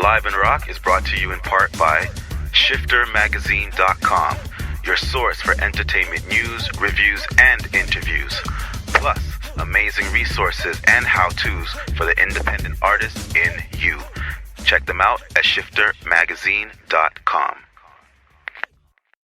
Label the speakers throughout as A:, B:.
A: Live and Rock is brought to you in part by ShifterMagazine.com, your source for entertainment news, reviews, and interviews. Plus, amazing resources and how-tos for the independent artist in you. Check them out at ShifterMagazine.com.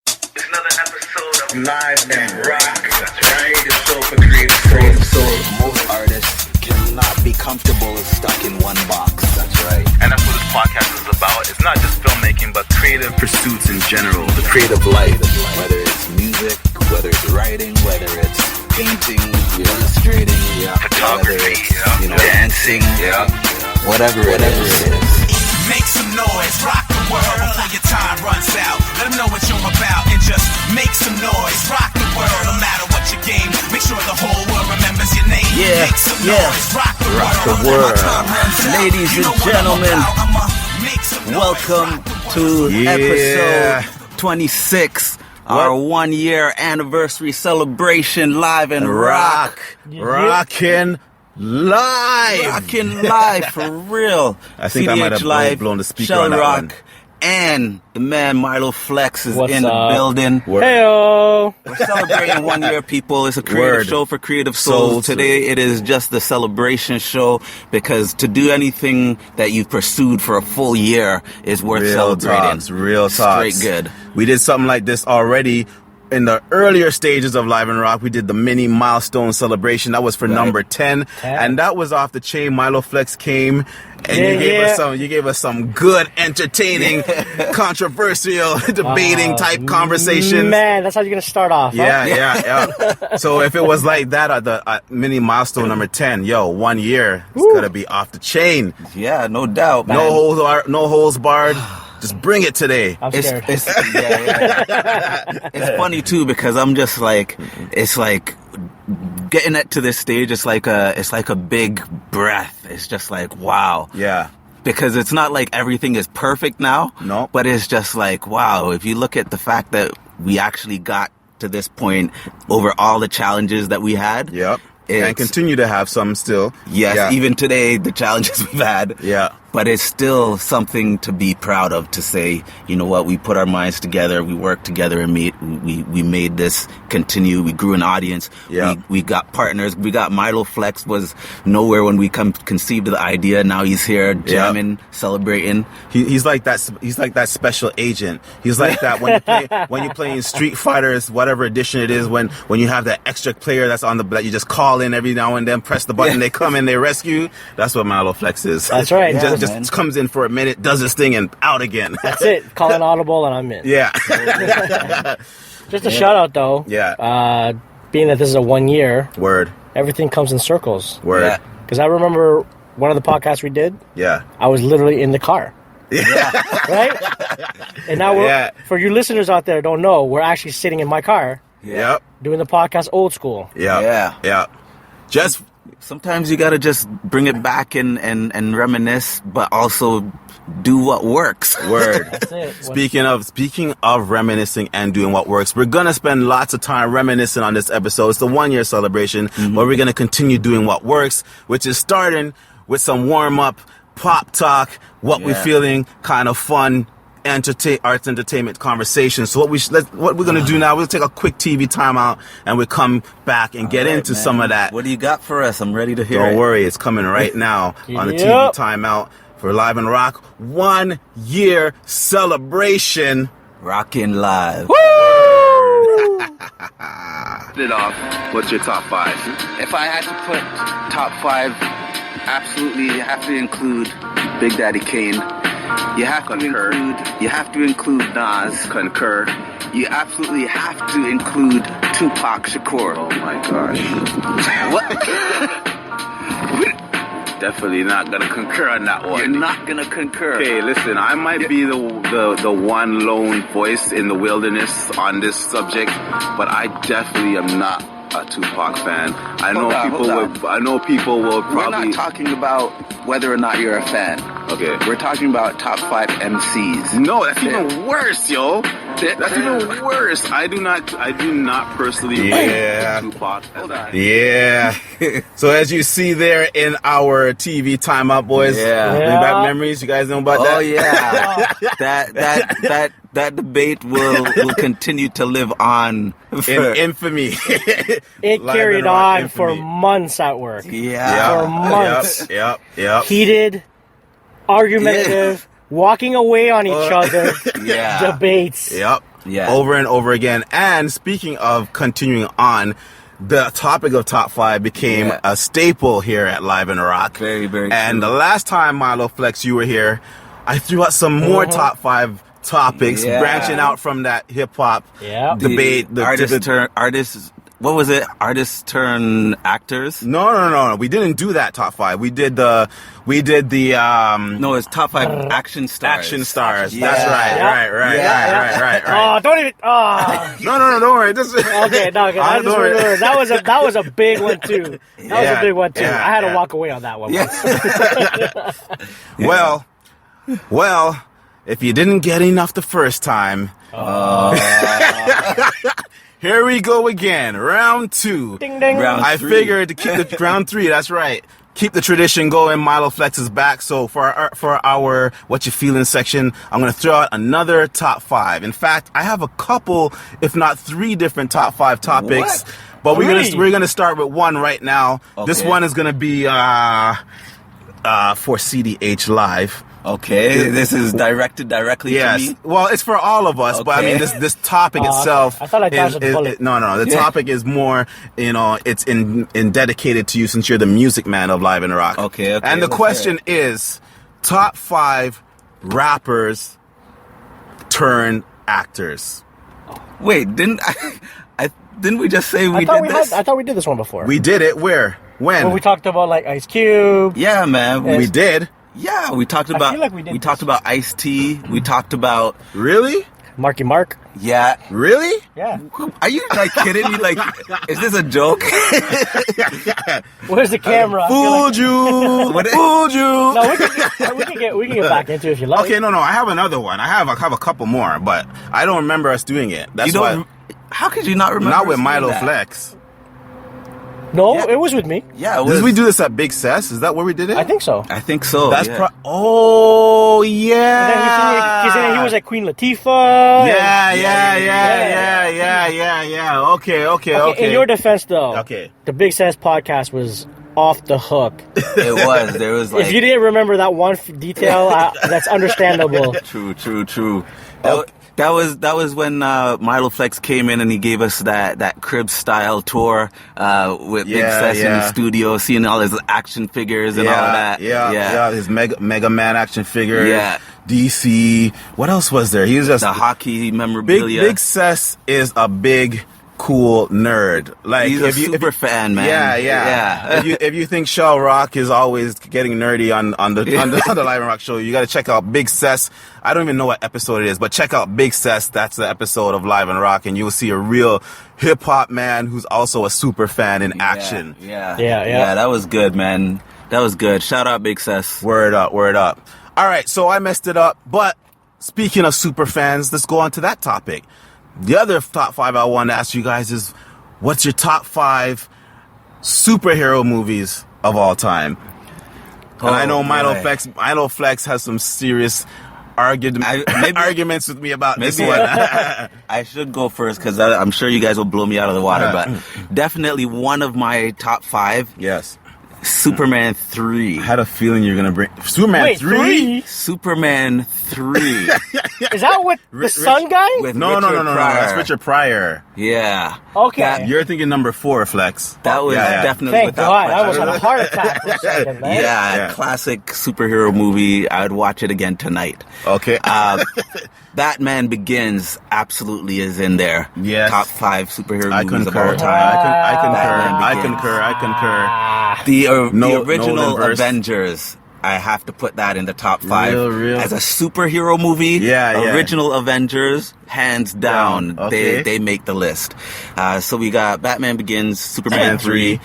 A: It's another episode of Live and Rock. That's right. The show for creative soul.
B: Most artists cannot be comfortable stuck in one box. That's right.
A: And that's what this podcast is about. It's not just filmmaking, but creative pursuits in general.
B: The creative life, whether it's music, whether it's writing, whether it's painting, illustrating,
A: photography,
B: dancing, whatever it is.
C: Make some noise, rock the world before your time runs out. Let them know what you're about and just make some noise, rock the world. No matter what your game, make sure the whole world remembers your name. Make some noise, rock the world.
B: Ladies and gentlemen, welcome to episode 26. Our 1 year anniversary celebration, Live and Rock.
A: Rockin' live
B: for real.
A: I think I might have blown the speaker
B: Shell
A: on that
B: Rock,
A: one.
B: and the man MyloFlex is
D: What's
B: in the
D: up?
B: building.
D: Heyo!
B: We're celebrating 1 year, people. It's a creative show for creative souls. Today it is just the celebration show, because to do anything that you've pursued for a full year is worth celebrating.
A: Real talks.
B: Straight good.
A: We did something like this already. In the earlier stages of Live and Rock, we did the mini milestone celebration. That was for number 10. And that was off the chain. MyloFlex came and you gave us some good, entertaining, controversial, debating type conversations.
D: Man, that's how you're gonna start off. Huh?
A: Yeah. So if it was like that at the mini milestone number 10, 1 year, it's gonna be off the chain.
B: Yeah, no doubt, man.
A: No holes barred. Just bring it today.
D: I'm scared.
B: It's funny too, because I'm just like, it's like getting it to this stage. It's like a big breath. It's just like, wow.
A: Yeah.
B: Because it's not like everything is perfect now.
A: No.
B: But it's just like, wow. If you look at the fact that we actually got to this point over all the challenges that we had.
A: Yep. And continue to have some still.
B: Yes. Even today, the challenges we've had.
A: Yeah.
B: But it's still something to be proud of, to say, you know what, we put our minds together, we worked together, and we made this continue. We grew an audience.
A: Yeah.
B: We got partners. We got MyloFlex was nowhere when we conceived of the idea. Now he's here jamming, celebrating.
A: He's like that. He's like that special agent. He's like that when you play in Street Fighters, whatever edition it is, when you have that extra player that's on that you just call in every now and then, press the button, they come in, they rescue. That's what MyloFlex is.
D: That's right.
A: Just comes in for a minute, does his thing, and out again.
D: That's it. Call an audible and I'm in.
A: Yeah.
D: Just a shout out though.
A: Yeah.
D: Being that this is a 1 year.
A: Word.
D: Everything comes in circles.
A: Word.
D: Because I remember one of the podcasts we did.
A: Yeah.
D: I was literally in the car.
A: Yeah.
D: Right? And now for you listeners out there who don't know, we're actually sitting in my car.
A: Yep.
D: Doing the podcast old school.
A: Yeah. Just
B: sometimes you gotta just bring it back and reminisce, but also do what works.
A: Word.
D: That's it.
A: Speaking of reminiscing and doing what works, we're gonna spend lots of time reminiscing on this episode. It's the 1 year celebration, but we're gonna continue doing what works, which is starting with some warm up, pop talk, what we're feeling, kind of fun, arts entertainment conversation. So what we're gonna do now, we'll take a quick TV timeout and we'll come back and get into some of that.
B: What do you got for us? I'm ready to hear it.
A: Don't worry, it's coming right now on the TV timeout for Live and Rock 1 year celebration.
B: Rockin' live.
A: Woo! It off. What's your top 5?
B: If I had to put top 5, absolutely you have to include Big Daddy Kane. You have to include Nas.
A: Concur.
B: You absolutely have to include Tupac Shakur.
A: Oh my gosh.
B: What?
A: Definitely not gonna concur on that one.
B: You're not gonna concur.
A: Okay, listen, I might be the one lone voice in the wilderness on this subject, but I definitely am not a Tupac fan. I know people will probably.
B: We're not talking about whether or not you're a fan.
A: Okay.
B: We're talking about top 5 MCs.
A: No, that's even worse, yo. That's even worse. I do not personally relate to Tupac. Hold on. Yeah. So as you see there in our TV timeout, boys.
B: Yeah.
A: Bring back memories. You guys know about that?
B: Oh yeah. That debate will continue to live on
A: in infamy.
D: It carried on for months at work.
B: Yeah.
D: For months.
A: Yep.
D: Heated, argumentative, walking away on each other.
B: Yeah.
D: Debates.
A: Yep.
B: Yeah.
A: Over and over again. And speaking of continuing on, the topic of top 5 became a staple here at Live and Rock.
B: Very, very
A: And
B: true.
A: the last time MyloFlex you were here, I threw out some more top 5 topics, branching out from that hip hop debate.
B: The artists. What was it? Artists turn actors?
A: No. We didn't do that top 5. We did the.
B: No, it's top 5 action stars.
A: Action stars.
B: Yeah.
A: That's right.
D: Oh, don't even. Oh.
A: No. Don't worry.
D: Okay, no. That was a big one too. That was a big one too. I had to walk away on that one.
A: Yeah. Well. If you didn't get enough the first time, here we go again. Round 2.
D: Ding ding.
A: I figured to keep the round 3. That's right. Keep the tradition going. MyloFlex is back. So for our what you feeling section, I'm going to throw out another top 5. In fact, I have a couple, if not 3 different top 5 topics.
B: What?
A: But we're gonna start with one right now. Okay. This one is going to be for CDH Live.
B: Okay, this is directed directly to me?
A: Well, it's for all of us, but I mean, this topic itself.
D: I thought I dodged the bullet.
A: No. The topic is more, it's in dedicated to you since you're the music man of Live and Rock.
B: Okay.
A: And the question is, top 5 rappers turn actors.
B: Wait, didn't we just say we did this?
D: I thought we did this one before.
A: We did it. Where? When?
D: When we talked about like Ice Cube.
B: Yeah, man.
A: We did.
B: Yeah, we talked about.
D: I feel like we
B: talked about Ice-T. We talked about.
A: Really?
D: Marky Mark.
B: Yeah.
A: Really?
D: Yeah.
B: Are you like kidding me? Like, is this a joke?
D: Where's the camera?
A: Fooled you. Fooled you.
D: No, we can get back into it if you like.
A: Okay, no. I have another one. I have a couple more, but I don't remember us doing it. That's why.
B: How could you not remember?
A: Not with MyloFlex.
D: No, it was with me.
B: Yeah,
A: did we do this at Big Cess? Is that where we did it?
D: I think so.
A: That's oh yeah.
D: Because then he was at Queen Latifah.
A: Yeah. Okay.
D: In your defense, though,
A: okay,
D: the Big Cess podcast was off the hook.
B: It was. There was like.
D: If you didn't remember that one detail, that's understandable.
B: True. That was when MyloFlex came in and he gave us that crib style tour with Big Cess in the studio, seeing all his action figures and all of that.
A: Yeah. His Mega Man action figure.
B: Yeah.
A: DC. What else was there? He was just
B: the hockey memorabilia.
A: Big Cess is a big, cool nerd. Like
B: he's a super fan, man.
A: Yeah. if you think Shell Rock is always getting nerdy on the Live and Rock show, you got to check out Big Cess. I don't even know what episode it is, but check out Big Cess. That's the episode of Live and Rock, and you'll see a real hip hop man who's also a super fan in action.
B: Yeah.
A: That
B: was good, man. That was good. Shout out Big Cess.
A: Word up. All right, so I messed it up, but speaking of super fans, let's go on to that topic. The other top 5 I want to ask you guys is, what's your top 5 superhero movies of all time? And I know MyloFlex has some serious arguments with me about this one.
B: I should go first because I'm sure you guys will blow me out of the water, but definitely one of my top 5.
A: Yes.
B: Superman 3.
A: I had a feeling you're going to bring... Superman 3?
B: Superman 3.
D: Is that with the Sun guy?
A: No. That's Richard Pryor.
B: Yeah.
D: Okay.
A: You're thinking number 4, Flex.
B: That was definitely...
D: Thank God. I was on a heart attack for a second, man.
B: Yeah, classic superhero movie. I would watch it again tonight.
A: Okay.
B: Batman Begins absolutely is in there.
A: Yes.
B: Top 5 superhero movies of all time.
A: I concur.
B: The original Avengers. I have to put that in the top 5.
A: Real.
B: As a superhero movie, original Avengers, hands down,
A: Okay.
B: they make the list. So we got Batman Begins, Superman 3,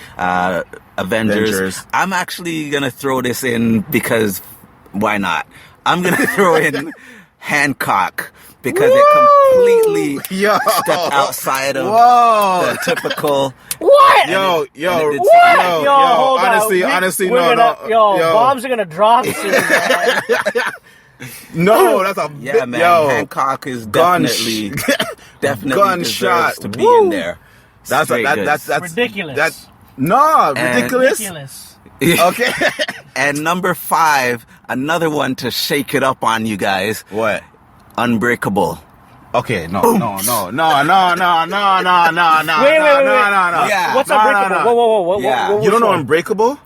B: Avengers. I'm actually going to throw this in because why not? I'm going to throw in Hancock because it completely stepped outside of the typical.
D: What?
A: Yo, honestly, no.
D: Bombs are gonna drop soon, man.
A: No, that's a
B: man. Hancock is definitely
A: gunshot
B: deserves to be in there.
A: That's
D: ridiculous.
A: Ridiculous. Okay.
B: And number 5, another one to shake it up on you guys.
A: What?
B: Unbreakable.
A: Okay, no.
D: Wait.
A: Yeah.
D: What's Unbreakable? Whoa.
A: You don't know Unbreakable?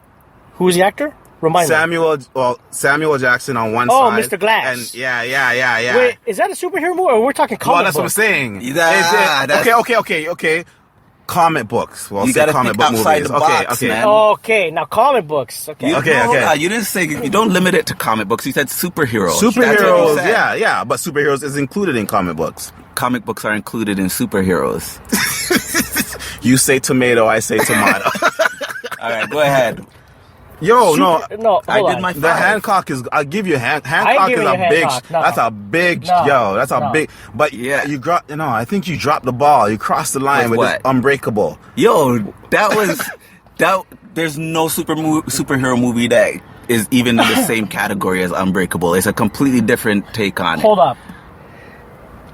D: Who's the actor? Remind me.
A: Samuel Jackson on one
D: Oh,
A: side.
D: Mr. Glass.
A: And yeah.
D: Wait, is that a superhero movie or we're talking comic
A: Well, that's
D: book?
A: what I'm saying. Okay. Comic books. Well,
B: You
A: say
B: gotta
A: comic
B: think
A: book
B: outside
A: movies.
B: the box, man.
D: Okay, now comic books. Okay.
B: You didn't say, you don't limit it to comic books. You said superheroes. That's what you
A: Superheroes,
B: said.
A: yeah. But superheroes is included in comic books.
B: Comic books are included in superheroes.
A: You say tomato, I say tomato.
B: All right, go ahead.
A: Yo,
D: No,
B: I
D: hold
B: did
D: on.
B: my
A: the
B: 5.
A: Hancock is. I'll give you Hancock
D: giving
A: is
D: you
A: a big.
D: Hancock. No.
A: That's a big.
D: No.
A: Yo, that's a
D: No.
A: big. But
B: Yeah.
A: you dropped. No, I think you dropped the ball. You crossed the line
B: With
A: with
B: what?
A: this Unbreakable.
B: Yo, that was there's no superhero movie that is even in the same category as Unbreakable. It's a completely different take on it.
D: Hold up.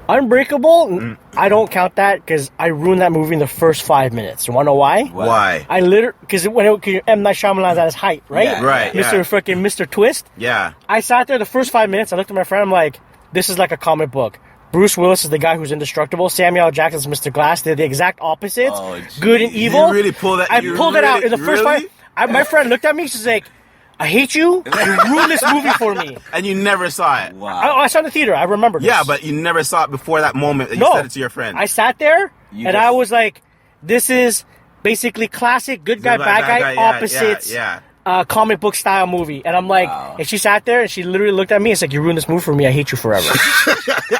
D: Unbreakable, I don't count that because I ruined that movie in the first 5 minutes. You want to know why?
A: Why?
D: I literally, because when M. Night Shyamalan's at his height, right?
B: Yeah.
A: Right,
D: Mr. Twist.
A: Yeah.
D: I sat there the first 5 minutes. I looked at my friend. I'm like, this is like a comic book. Bruce Willis is the guy who's indestructible. Samuel L. Jackson's Mr. Glass. They're the exact opposites.
B: Oh, geez.
D: Good and evil.
A: You really pulled that.
D: I pulled it out in the first
A: really?
D: 5. My friend looked at me. She's like, I hate you. You ruined this movie for me.
A: And you never saw it.
B: Wow.
D: I saw it in the theater. I remember this.
A: Yeah, but you never saw it before that moment that you
D: No.
A: said it to your friend.
D: I sat there
B: You
D: and
B: just-
D: I was like, this is basically classic good guy, bad guy, opposites.
A: Yeah.
D: Comic book style movie, and I'm like,
B: Wow.
D: and she sat there and she literally looked at me. It's like, you ruined this movie for me. I hate you forever.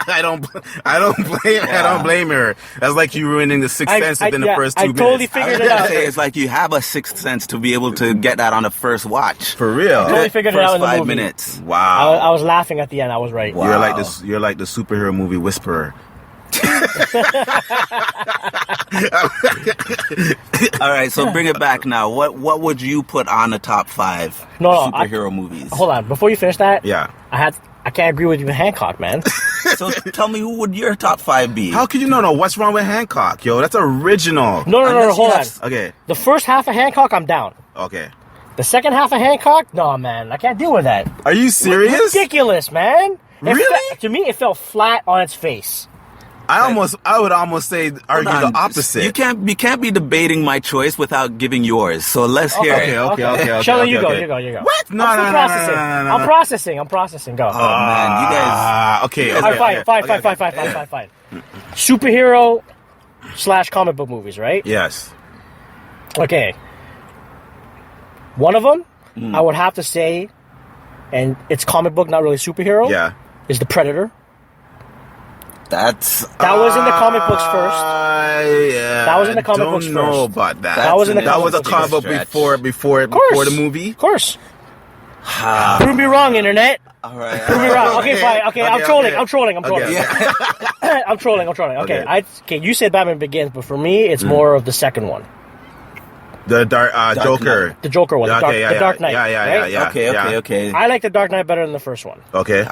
A: I don't blame her. That's like you ruining the Sixth Sense within the first 2 minutes.
D: totally
B: I was
D: figured it
B: gonna
D: out.
B: say, it's like you have a sixth sense to be able to get that on the first watch.
A: For real.
D: Totally figured it
B: First
D: out in the
B: 5
D: movie.
B: minutes.
A: Wow.
D: I was laughing at the end. I was right.
B: Wow.
A: You're like the superhero movie whisperer.
B: All right, so bring it back now. What would you put on the top 5 superhero movies?
D: Hold on, before you finish that,
A: Yeah.
D: I can't agree with you, Hancock, man.
B: So tell me, who would your top 5 be?
A: How could you know? What's wrong with Hancock? Yo, that's original.
D: No,
B: Unless you
D: hold on.
B: have-
A: Okay.
D: The first half of Hancock, I'm down.
A: Okay.
D: The second half of Hancock, no, man, I can't deal with that.
A: Are you serious?
D: Ridiculous, man.
A: Really?
D: To me, it fell flat on its face.
A: I would almost say argue the opposite.
B: You can't be debating my choice without giving yours. So let's hear it.
A: Okay.
D: Sheldon,
A: okay.
D: you go.
A: What? No.
D: I'm processing. I'm processing. Go.
B: Oh man, you guys.
A: Okay.
D: All right, fine. Superhero / comic book movies, right?
A: Yes.
D: Okay. One of them, I would have to say, and it's comic book, not really superhero.
A: Yeah.
D: Is The Predator.
B: That
D: was in the comic books first.
A: Yeah.
D: That was in the comic books
A: Don't know
D: first.
A: about that.
D: That was in the
A: That was a
D: comic
A: comic book
B: stretch.
A: before the movie.
D: Of course. Prove me wrong, internet.
B: all right.
D: Prove me wrong. Okay, fine. Okay, I'm trolling. I'm trolling.
A: Okay.
D: I'm trolling. Okay,
A: Okay.
D: you said Batman Begins, but for me, it's more of the second one.
A: The Joker.
D: The Joker one. The Dark Knight.
A: Yeah.
D: right?
B: Okay.
D: I like the Dark Knight better than the first one.
A: Okay.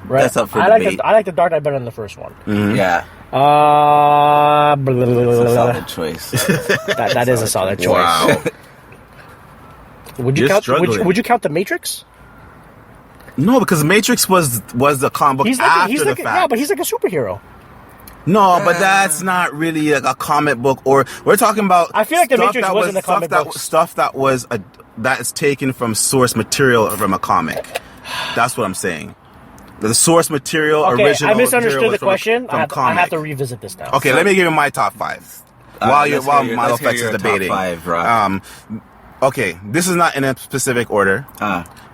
D: Right?
B: That's up for
D: I
B: debate.
D: like the Dark Knight better than the first one.
B: Yeah.
D: Blah, blah, blah,
B: It's
D: blah,
B: a
D: blah.
B: solid choice.
D: That is a solid choice.
A: Wow.
D: Would you
A: You're
D: count?
A: struggling.
D: Would you count the Matrix?
A: No, because Matrix was the comic book
D: He's
A: after
D: like
A: the
D: yeah,
A: fact.
D: but he's like a superhero.
A: No, but that's not really like a comic book. Or we're talking about.
D: I feel like the
A: stuff
D: Matrix
A: that
D: wasn't a comic book.
A: Stuff that is taken from source material from a comic. That's what I'm saying. The source material,
D: Okay,
A: original.
D: I misunderstood
A: material
D: the
A: was
D: question.
A: From
D: I
A: comic.
D: have to revisit this now.
A: Okay, let me give you my top 5. While
B: let's
A: MyloFlex
B: hear
A: is
B: your
A: debating.
B: top 5, Rob.
A: Okay, this is not in a specific order,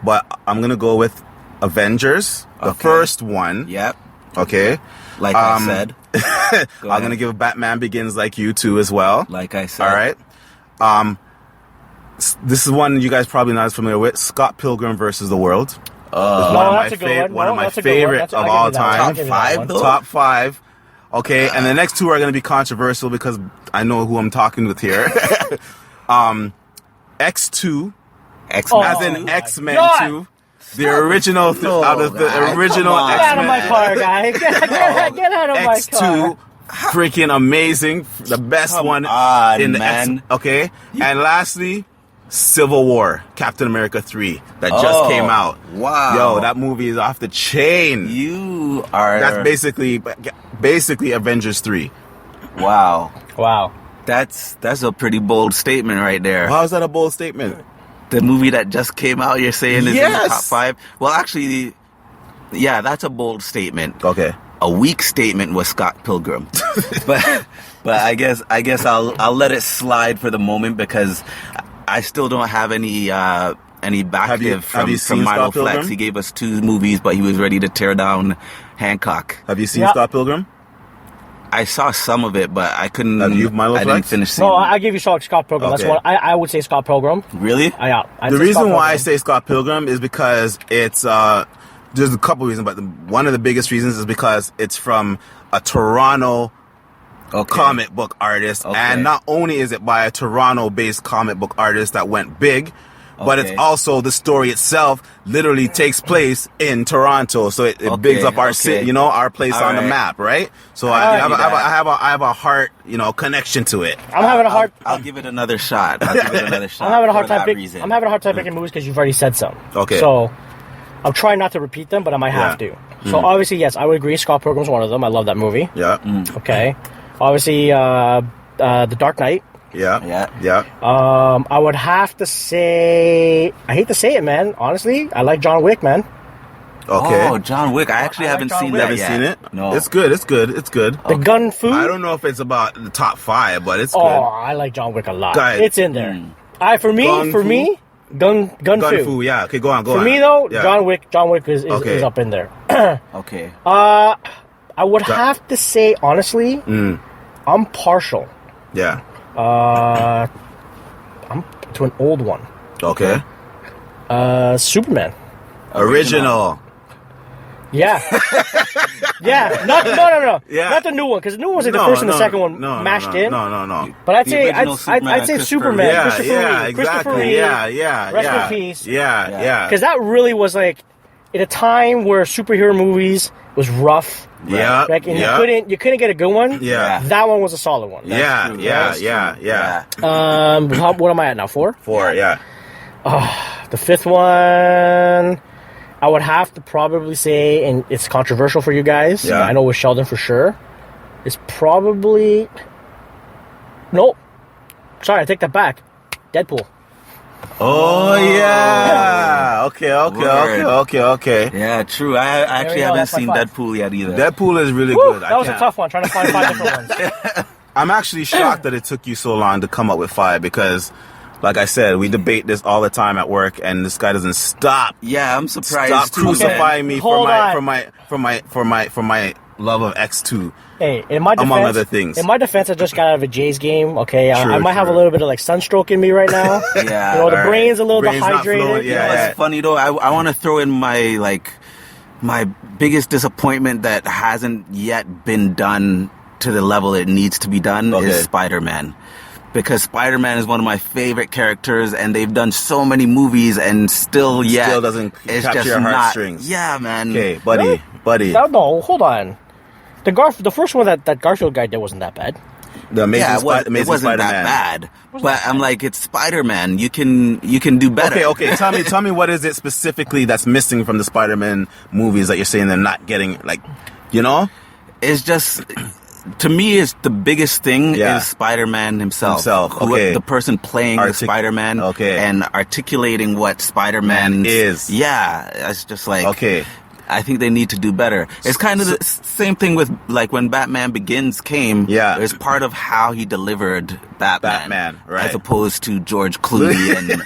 A: but I'm gonna go with Avengers, the first one.
B: Yep.
A: Okay.
B: Like I said.
A: I'm gonna give Batman Begins like you too as well.
B: Like I said.
A: All right. This is one you guys probably not as familiar with. Scott Pilgrim versus the World. One of my favorite of all time. Top five. Okay, and the next two are gonna be controversial because I know who I'm talking with here. X2.
B: X-Men.
A: As in X-Men 2. The original, out of the original X-Men.
D: Get out of my car, guy. Get out of my car.
A: X2, freaking amazing. The best one in the X. Okay. And lastly, Civil War, Captain America 3, that just came out.
B: Wow.
A: Yo, that movie is off the chain. That's basically Avengers 3.
B: Wow. That's a pretty bold statement right there.
A: How is that a bold statement?
B: The movie that just came out, you're saying is in the top 5? Well, actually, yeah, that's a bold statement.
A: Okay.
B: A weak statement was Scott Pilgrim. but I guess I'll let it slide for the moment because I still don't have any backlash from MyloFlex. He gave us 2 movies, but he was ready to tear down Hancock.
A: Have you seen Scott Pilgrim?
B: I saw some of it, but I couldn't.
A: Have you MyloFlex?
B: I didn't finish seeing.
D: No, I give you Scott Pilgrim.
A: Okay.
D: That's what I would say. Scott Pilgrim.
B: Really?
A: The reason why I say Scott Pilgrim is because it's there's a couple reasons, but one of the biggest reasons is because it's from a Toronto comic book artist, and not only is it by a Toronto-based comic book artist that went big, but it's also the story itself literally takes place in Toronto, so it bigs up our city, our place on the map, right? So I have a heart, connection to it.
D: I'm having a hard.
B: I'll give it another shot. I'm
D: having a hard time picking movies because you've already said some.
A: Okay.
D: So I'm trying not to repeat them, but I might have to. So obviously, yes, I would agree. Scott Pilgrim's one of them. I love that movie.
A: Yeah.
D: Okay. Obviously, The Dark Knight.
A: Yeah.
D: I would have to say, I hate to say it, man. Honestly, I like John Wick, man.
A: Okay.
B: Oh, John Wick. I actually haven't seen that yet.
A: Seen it?
B: No.
A: It's good.
D: The Gun Fu.
A: I don't know if it's about the top 5, but it's good.
D: Oh, I like John Wick a lot.
A: Guys.
D: It's in there. For me, Gun Fu.
A: Yeah. Okay, go on.
D: For me though, John Wick is up in there.
B: Okay.
D: I would have to say honestly, I'm partial.
A: Yeah.
D: I'm to an old one.
A: Okay.
D: Superman.
A: Original.
D: Yeah. Yeah. No.
A: Yeah.
D: Not the new one, because the new one was like the first and the second one mashed in.
A: No.
D: But I'd say Superman.
A: Yeah, exactly. Yeah.
D: Rest in peace.
A: Yeah.
D: Because that really was like in a time where superhero movies was rough.
A: Yeah.
D: Like, and you couldn't get a good one.
A: Yeah.
D: That one was a solid one.
A: Yeah.
D: What am I at now? 4?
A: 4, yeah.
D: The 5th one, I would have to probably say, and it's controversial for you guys.
A: Yeah.
D: I know with Sheldon for sure. It's probably... Nope. Sorry, I take that back. Deadpool.
A: Oh, yeah. Okay.
B: Yeah, true. I actually haven't seen Deadpool yet either.
A: Deadpool is really good.
D: That was a tough one, trying to find 5 different ones.
A: I'm actually shocked that it took you so long to come up with 5 because, like I said, we debate this all the time at work, and this guy doesn't stop.
B: Yeah, I'm surprised.
A: Stop crucifying me for my love of X2.
D: Hey, in my defense,
A: among other things.
D: In my defense, I just got out of a Jays game. Okay,
A: True,
D: I might have a little bit of like sunstroke in me right now.
B: Yeah,
D: the brain's a little dehydrated.
B: It's funny though. I want to throw in my biggest disappointment that hasn't yet been done to the level it needs to be done is Spider-Man. Because Spider-Man is one of my favorite characters, and they've done so many movies, and still
A: doesn't capture your heartstrings.
B: Yeah, man.
A: Okay, buddy.
D: No, hold on. The first one that Garfield guy did wasn't that bad.
A: The Amazing
B: it wasn't
A: Spider-Man.
B: that bad. But I'm like, it's Spider-Man. You can do better.
A: Okay. Tell me what is it specifically that's missing from the Spider-Man movies that you're saying they're not getting,
B: It's just, to me, it's the biggest thing is Spider-Man himself. The person playing the Spider-Man and articulating what Spider-Man
A: is.
B: Yeah, it's just like...
A: Okay.
B: I think they need to do better. It's kind of the same thing with like when Batman Begins came.
A: Yeah.
B: It's part of how he delivered Batman,
A: right.
B: as opposed to George Clooney and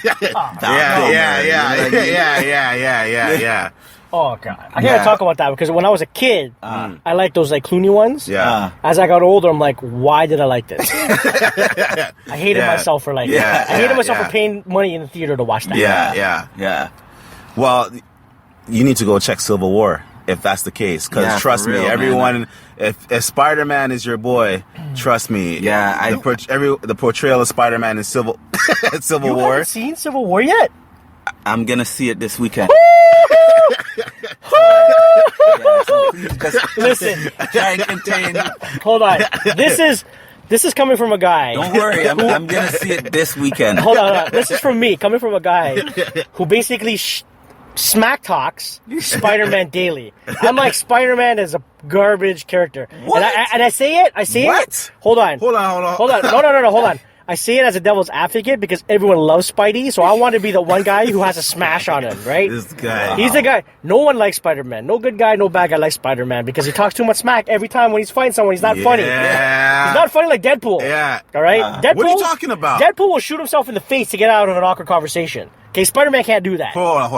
A: yeah.
D: Oh god, I can't talk about that because when I was a kid, I liked those like Clooney ones.
A: Yeah.
D: As I got older, I'm like, why did I like this? I hated myself for liking it. I hated myself for paying money in the theater to watch that.
B: yeah.
A: Well, you need to go check Civil War if that's the case. Because trust me, everyone, if Spider-Man is your boy, trust me.
B: Yeah,
A: the portrayal of Spider-Man in Civil
D: You
A: War.
D: haven't seen Civil War yet?
B: I'm gonna see it this weekend. So please just
D: Listen,
B: try and contain.
D: hold on. This is coming from a guy.
B: Don't worry, I'm gonna see it this weekend.
D: Hold on. This is from me, coming from a guy who basically smack talks Spider-Man daily. I'm like, Spider-Man is a garbage character.
B: What?
D: And I say it.
A: What?
D: Hold on.
A: Hold on.
D: No. Hold on. I say it as a devil's advocate because everyone loves Spidey, so I want to be the one guy who has a smash on him, right?
A: This guy.
D: He's the guy. No one likes Spider-Man. No good guy, no bad guy likes Spider-Man because he talks too much smack every time when he's fighting someone. He's not funny. He's not funny like Deadpool.
A: Yeah.
D: All right? Deadpool,
A: what are you talking about?
D: Deadpool will shoot himself in the face to get out of an awkward conversation. Okay, Spider-Man can't do that.
A: Hold on.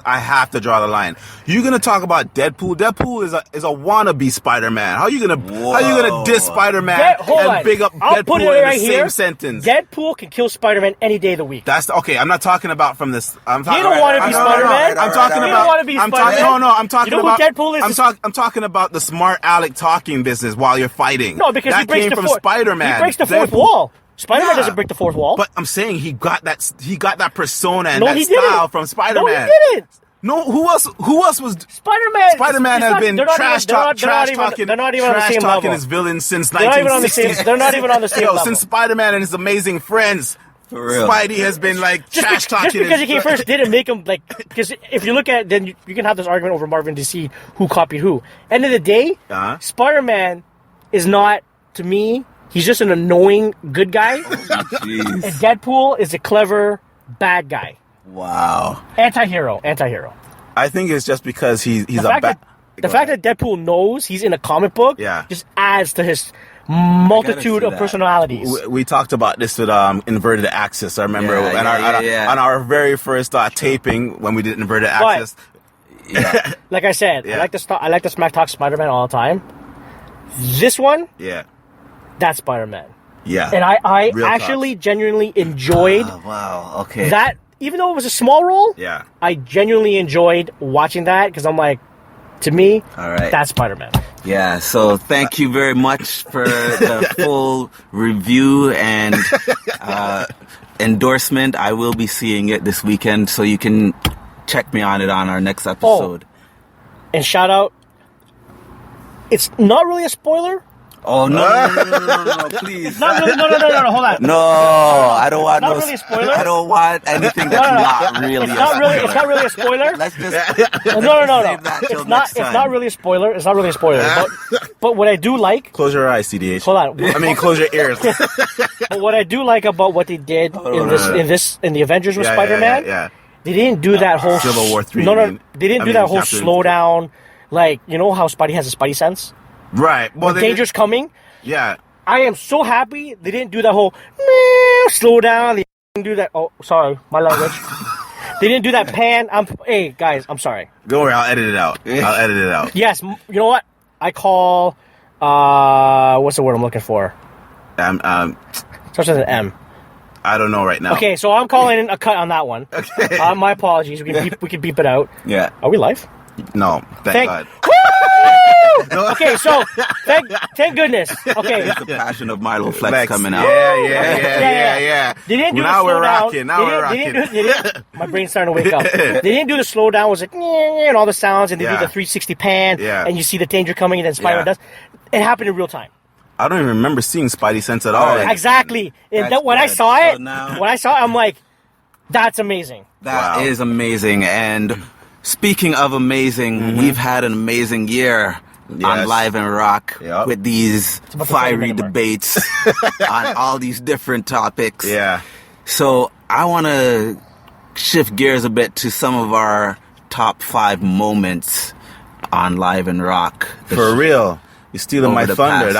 A: I have to draw the line. You're gonna talk about Deadpool. Deadpool is a wannabe Spider-Man. How you gonna diss Spider-Man and big up
D: I'll
A: Deadpool
D: put it
A: in
D: right
A: the
D: here.
A: same sentence?
D: Deadpool can kill Spider-Man any day of the week.
A: Okay. I'm not talking about from this. I'm talking.
D: You don't want to be Spider-Man.
A: I'm talking
D: You
A: about.
D: don't want to be Spider-Man.
A: I'm talking
D: you know
A: about.
D: Who Deadpool is?
A: I'm talking about the smart Alec talking business while you're fighting.
D: No, because
A: that
D: he breaks
A: came
D: the
A: from
D: fourth.
A: Spider-Man.
D: He breaks the fourth
A: Deadpool-
D: wall. Spider-Man doesn't break the fourth wall.
A: But I'm saying he got that persona and
D: No,
A: that
D: he
A: style
D: didn't.
A: from Spider-Man.
D: No, he didn't.
A: No, who else was
D: Spider-Man?
A: Spider-Man has been trash talking
D: They're not even on the same level.
A: his villains since
D: They're not even on the
A: 1960s.
D: same. They're not even on the same level.
A: Since Spider-Man and his amazing friends,
B: For real.
A: Spidey has been like trash talking.
D: Just because he came first didn't make him like. Because if you look at, then you can have this argument over Marvel and DC who copied who. End of the day, Spider-Man is not, to me, he's just an annoying good guy. And Deadpool is a clever bad guy.
B: Wow.
D: Anti-hero.
A: I think it's just because he's
D: The fact that Deadpool knows he's in a comic book just adds to his multitude of personalities.
A: We talked about this with Inverted Axis. I remember on our very first taping when we did Inverted Axis.
D: Like I said, I like to smack talk Spider-Man all the time. This one, that's Spider-Man.
A: Yeah.
D: And I actually genuinely enjoyed that. Even though it was a small role, I genuinely enjoyed watching that because I'm like, to me, that's Spider-Man.
B: Yeah, so thank you very much for the full review and endorsement. I will be seeing it this weekend, so you can check me on it on our next episode.
D: And shout out, it's not really a spoiler.
B: Oh, no, please.
D: No, hold on.
B: No, I don't want
D: Not really a spoiler.
B: I don't want anything that's not really
D: It's not really a spoiler.
B: Let's just
D: No.
B: save that till
D: It's
B: next time.
D: not really a spoiler. It's not really a spoiler. But what I do like...
A: Close your eyes, CDH.
D: Hold on.
A: I mean, close your ears.
D: But what I do like about what they did in the Avengers with Spider-Man, they didn't do that whole...
A: Civil War 3.
D: They didn't do that whole slowdown. Like, you know how Spidey has a Spidey sense?
A: Right.
D: Well, danger's coming.
A: Yeah.
D: I am so happy they didn't do that whole slow down. They didn't do that. Oh, sorry, my language. They didn't do that pan. Hey guys, I'm sorry.
A: Don't worry, I'll edit it out.
D: Yes, you know what? I call. What's the word I'm looking for? Starts with an M.
A: I don't know right now.
D: Okay, so I'm calling in a cut on that one. Okay. My apologies. We can beep it out.
B: Yeah.
D: Are we live?
A: No. Thank God.
D: Okay, so thank goodness. Okay,
B: It's the passion of MyloFlex coming out.
A: Yeah.
D: They didn't do
A: Now
D: the
A: we're
D: slowdown.
A: rocking.
D: My brain's starting to wake up. They didn't do the slowdown. Was like and all the sounds, and they do the 360 pan, and you see the danger coming, and then Spider-Man does. It happened in real time.
A: I don't even remember seeing Spidey sense at all.
D: Exactly. When I saw it, I'm like, that's amazing.
B: That is amazing. And speaking of amazing, we've had an amazing year on Live and Rock with these fiery debates on all these different topics.
A: Yeah.
B: So I want to shift gears a bit to some of our top 5 moments on Live and Rock.
A: For real. You're stealing my thunder.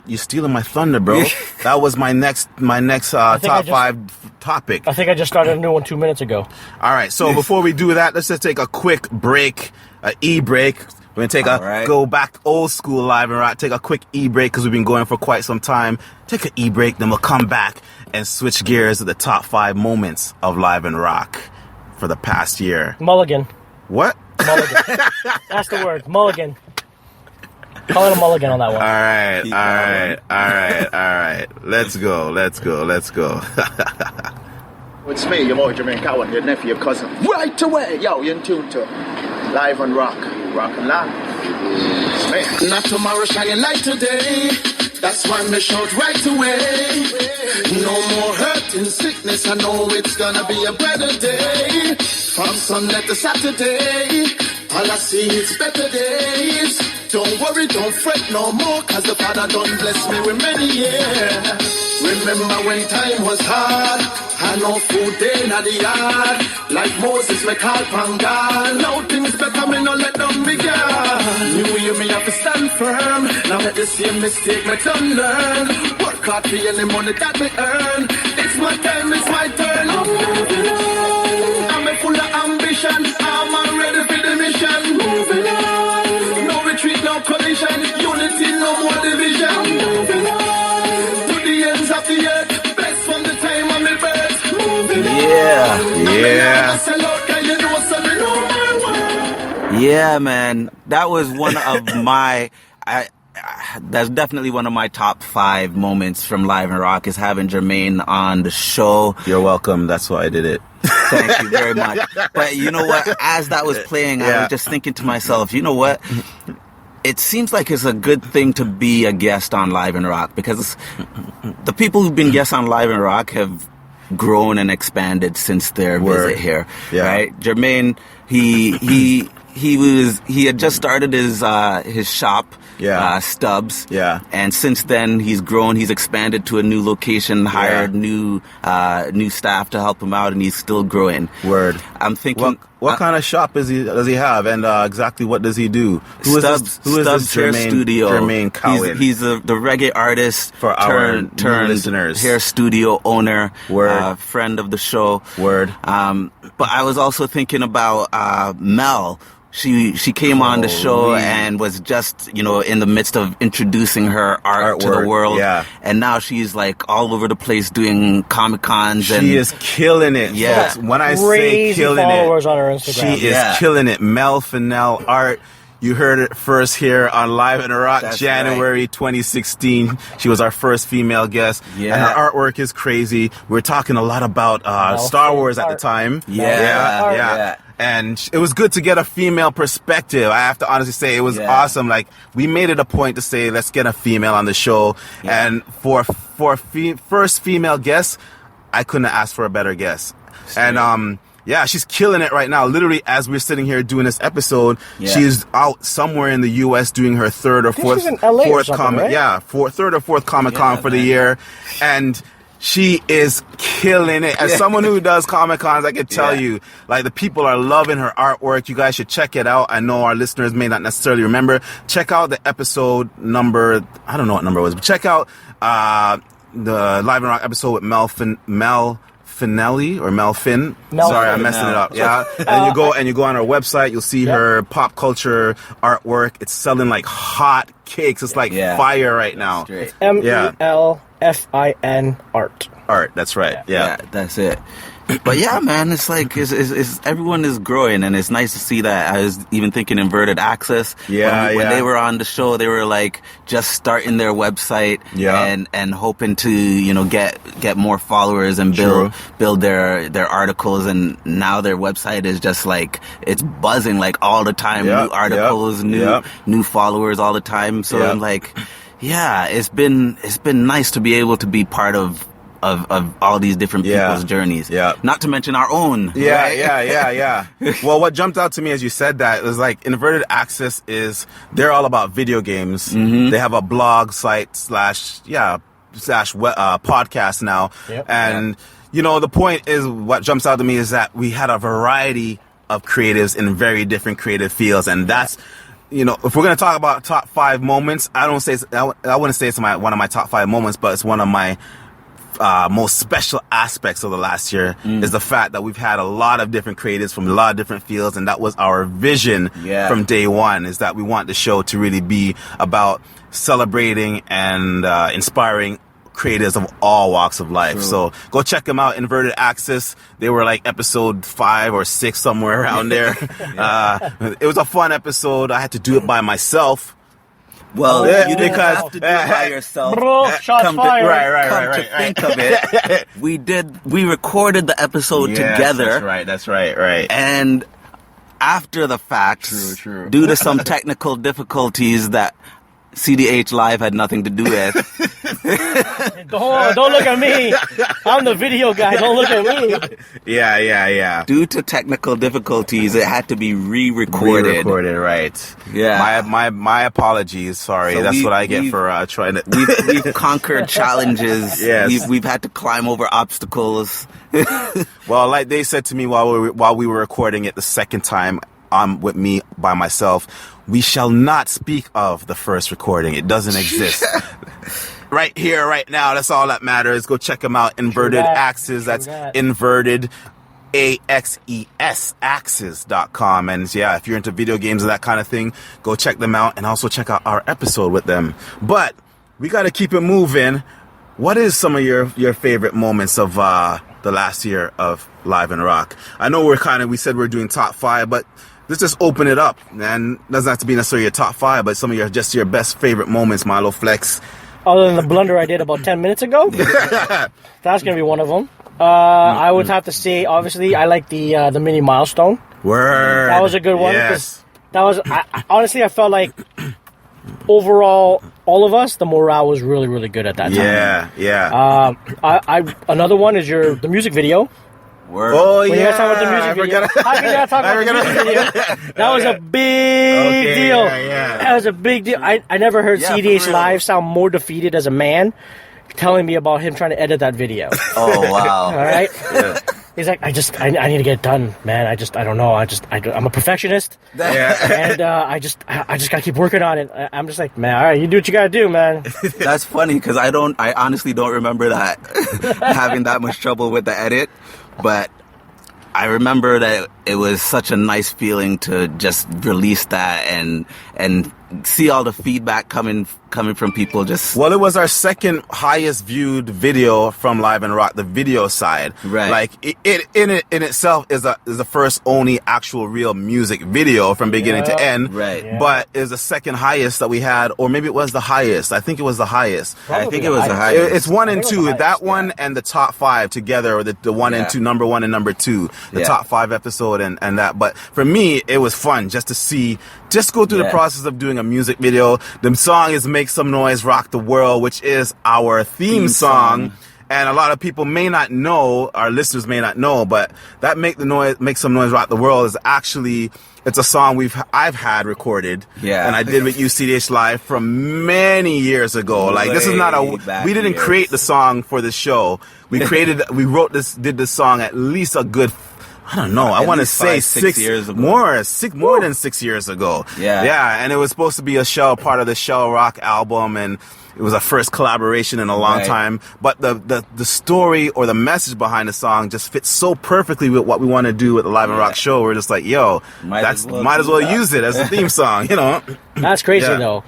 A: You're stealing my thunder, bro. That was my next top 5 topic.
D: I think I just started a new one 2 minutes ago.
A: All right. So before we do that, let's just take a quick break, an e-break. We're going to go back old school Live and Rock, take a quick e-break because we've been going for quite some time. Take an e-break, then we'll come back and switch gears to the top 5 moments of Live and Rock for the past year.
D: Mulligan.
A: What?
D: Mulligan. That's the word. Mulligan. Call it a mulligan on that one.
A: All right. Let's go.
E: It's me, your boy Jermaine Cowan, your nephew, your cousin. Right away! Yo, you're in tune to Live and Rock. Rock and live. It's me. Not tomorrow, shine light today. That's why me shout right away. No more hurt and sickness. I know it's gonna be a better day. From Sunday to Saturday, all I see is better days. Don't worry, don't fret no more, cause the Father done bless me with many years. Remember when time was hard, I know food day in the yard. Like Moses, me call from God. Now things better, me no let them begin. New year, me have to stand firm. Now let the same mistake me done learn. Work hard for any money that me earn. It's my time, it's my turn. I'm full of ambition. I'm ready for the mission. Moving on. No retreat, no collision. Unity, no more division. Moving on. To the ends of the earth. Best from the time of my birth. Moving
B: on. Yeah, man. That was one of my... that's definitely one of my top 5 moments from Live and Rock is having Jermaine on the show.
A: You're welcome. That's why I did it.
B: Thank you very much. But you know what? As that was playing, I was just thinking to myself, you know what? It seems like it's a good thing to be a guest on Live and Rock because the people who've been guests on Live and Rock have grown and expanded since their visit here. Yeah. Right? Jermaine, he had just started his shop. Stubbs. Yeah. And since then, he's grown. He's expanded to a new location, hired new staff to help him out, and he's still growing.
A: Word.
B: I'm thinking...
A: What kind of shop does he have, and exactly what does he do? Who is this
B: Hair Studio.
A: Jermaine Cowan?
B: He's the reggae artist
A: for our listeners.
B: Hair studio owner.
A: Word.
B: Friend of the show.
A: Word.
B: But I was also thinking about Mel. She came on the show and was just, in the midst of introducing her art to the world. Yeah. And now she's like all over the place doing Comic-Cons.
A: She is killing it. Yeah. Folks. When I say killing
D: followers on her Instagram.
A: She is killing it. Mel Fennell Art. You heard it first here on Live and Rock, that's January 2016. She was our first female guest. Yeah. And her artwork is crazy. We were talking a lot about Star Wars at the time. Yeah. And it was good to get a female perspective. I have to honestly say it was awesome. Like, we made it a point to say, let's get a female on the show. Yeah. And for first female guest, I couldn't ask for a better guest. And, she's killing it right now. Literally, as we're sitting here doing this episode, she's out somewhere in the U.S. doing her third or fourth Comic, right? Third or fourth Comic-Con for the year. And she is killing it. As someone who does Comic-Cons, I can tell you, like, the people are loving her artwork. You guys should check it out. I know our listeners may not necessarily remember. Check out the episode number, I don't know what number it was, but check out the Live and Rock episode with Mel Finelli or Mel Finn. Sorry, I'm messing it up. Yeah. And you go on our website, you'll see her pop culture artwork. It's selling like hot cakes. It's like fire right now.
D: MELFIN art.
A: Art, that's right. Yeah,
B: that's it. But yeah, man, it's like everyone is growing, and it's nice to see that. I was even thinking Inverted Access. When they were on the show, they were like just starting their website and hoping to get more followers and build their articles, and now their website is just like it's buzzing like all the time. New articles, new followers all the time. So I'm like, it's been nice to be able to be part of all these different people's journeys. Yeah. Not to mention our own.
A: Yeah. Well, what jumped out to me as you said that was like Inverted Access they're all about video games. Mm-hmm. They have a blog site / podcast now. Yep. And the point is, what jumps out to me is that we had a variety of creatives in very different creative fields, and that's, if we're going to talk about top 5 moments, I wouldn't say it's one of my top 5 moments, but it's one of my most special aspects of the last year is the fact that we've had a lot of different creatives from a lot of different fields, and that was our vision from day one, is that we want the show to really be about celebrating and inspiring creators of all walks of life. True. So go check them out, Inverted Axis. They were like episode 5 or 6, somewhere around there. It was a fun episode. I had to do it by myself.
B: Well, you didn't have to do it by yourself.
D: Bro, shots fired.
B: Right. Think of it, we recorded the episode together.
A: That's right.
B: And after the fact, due to some technical difficulties that CDH Live had nothing to do with.
D: Don't look at me. I'm the video guy. Don't look at me.
A: Yeah.
B: Due to technical difficulties, it had to be re-recorded.
A: Right.
B: Yeah.
A: My apologies. Sorry. So that's what I get for trying to.
B: We've conquered challenges.
A: Yes.
B: We've had to climb over obstacles.
A: Well, like they said to me while we were recording it the second time, with me by myself, we shall not speak of the first recording. It doesn't exist. Right here, right now. That's all that matters. Go check them out. Inverted Axis. That's Inverted AXES Axis.com. And if you're into video games and that kind of thing, go check them out, and also check out our episode with them. But we got to keep it moving. What is some of your favorite moments of the last year of Live and Rock? I know we said we're doing top 5, but let's just open it up, and it doesn't have to be necessarily your top 5, but some of your best favorite moments, MyloFlex.
D: Other than the blunder I did about 10 minutes ago, that's gonna be one of them. I would have to say, obviously, I like the mini milestone.
A: Word.
D: That was a good one.
A: Yes.
D: That was honestly, I felt like overall, all of us, the morale was really, really good at that time.
A: Yeah.
D: Another one is the music video.
B: Word.
A: Oh,
D: when you guys talk about the music video. How can you not talk about the music video? That was a big deal.
A: Yeah.
D: That was a big deal. I never heard CDH Live sound more defeated as a man telling me about him trying to edit that video.
B: Oh, wow.
D: All right? Yeah. He's like, I need to get it done, man. I don't know. I'm a perfectionist. And I just gotta keep working on it. I'm just like, man, all right, you do what you gotta do, man.
B: That's funny, because I honestly don't remember that, having that much trouble with the edit. But I remember that it was such a nice feeling to just release that and see all the feedback coming from people. Well,
A: it was our second highest viewed video from Live and Rock, the video side.
B: Right.
A: Like it in itself is the first only actual real music video from beginning to end.
B: Right. Yeah.
A: But is the second highest that we had, or maybe it was the highest. I think it was the highest.
B: Probably I think it was the highest.
A: It's 1 and 2. That one and the top 5 together, or the 1 and 2, number 1 and number 2, the top 5 episode and that. But for me, it was fun just to go through the process of doing a music video. The song is Make Some Noise, Rock the World, which is our theme song. And a lot of people may not know, our listeners may not know, but that Make Some Noise, Rock the World is actually, it's a song I've had recorded.
B: Yeah.
A: And I did with UCDH Live from many years ago. Like, this is not we didn't create the song for the show. We did this song at least a good, I don't know. I want to say 6 years ago. More than 6 years ago.
B: Yeah.
A: And it was supposed to be part of the Shell Rock album, and it was our first collaboration in a long time. But the story or the message behind the song just fits so perfectly with what we want to do with the Live and Rock show. We're just like, might as well use it as a theme song,
D: That's crazy though,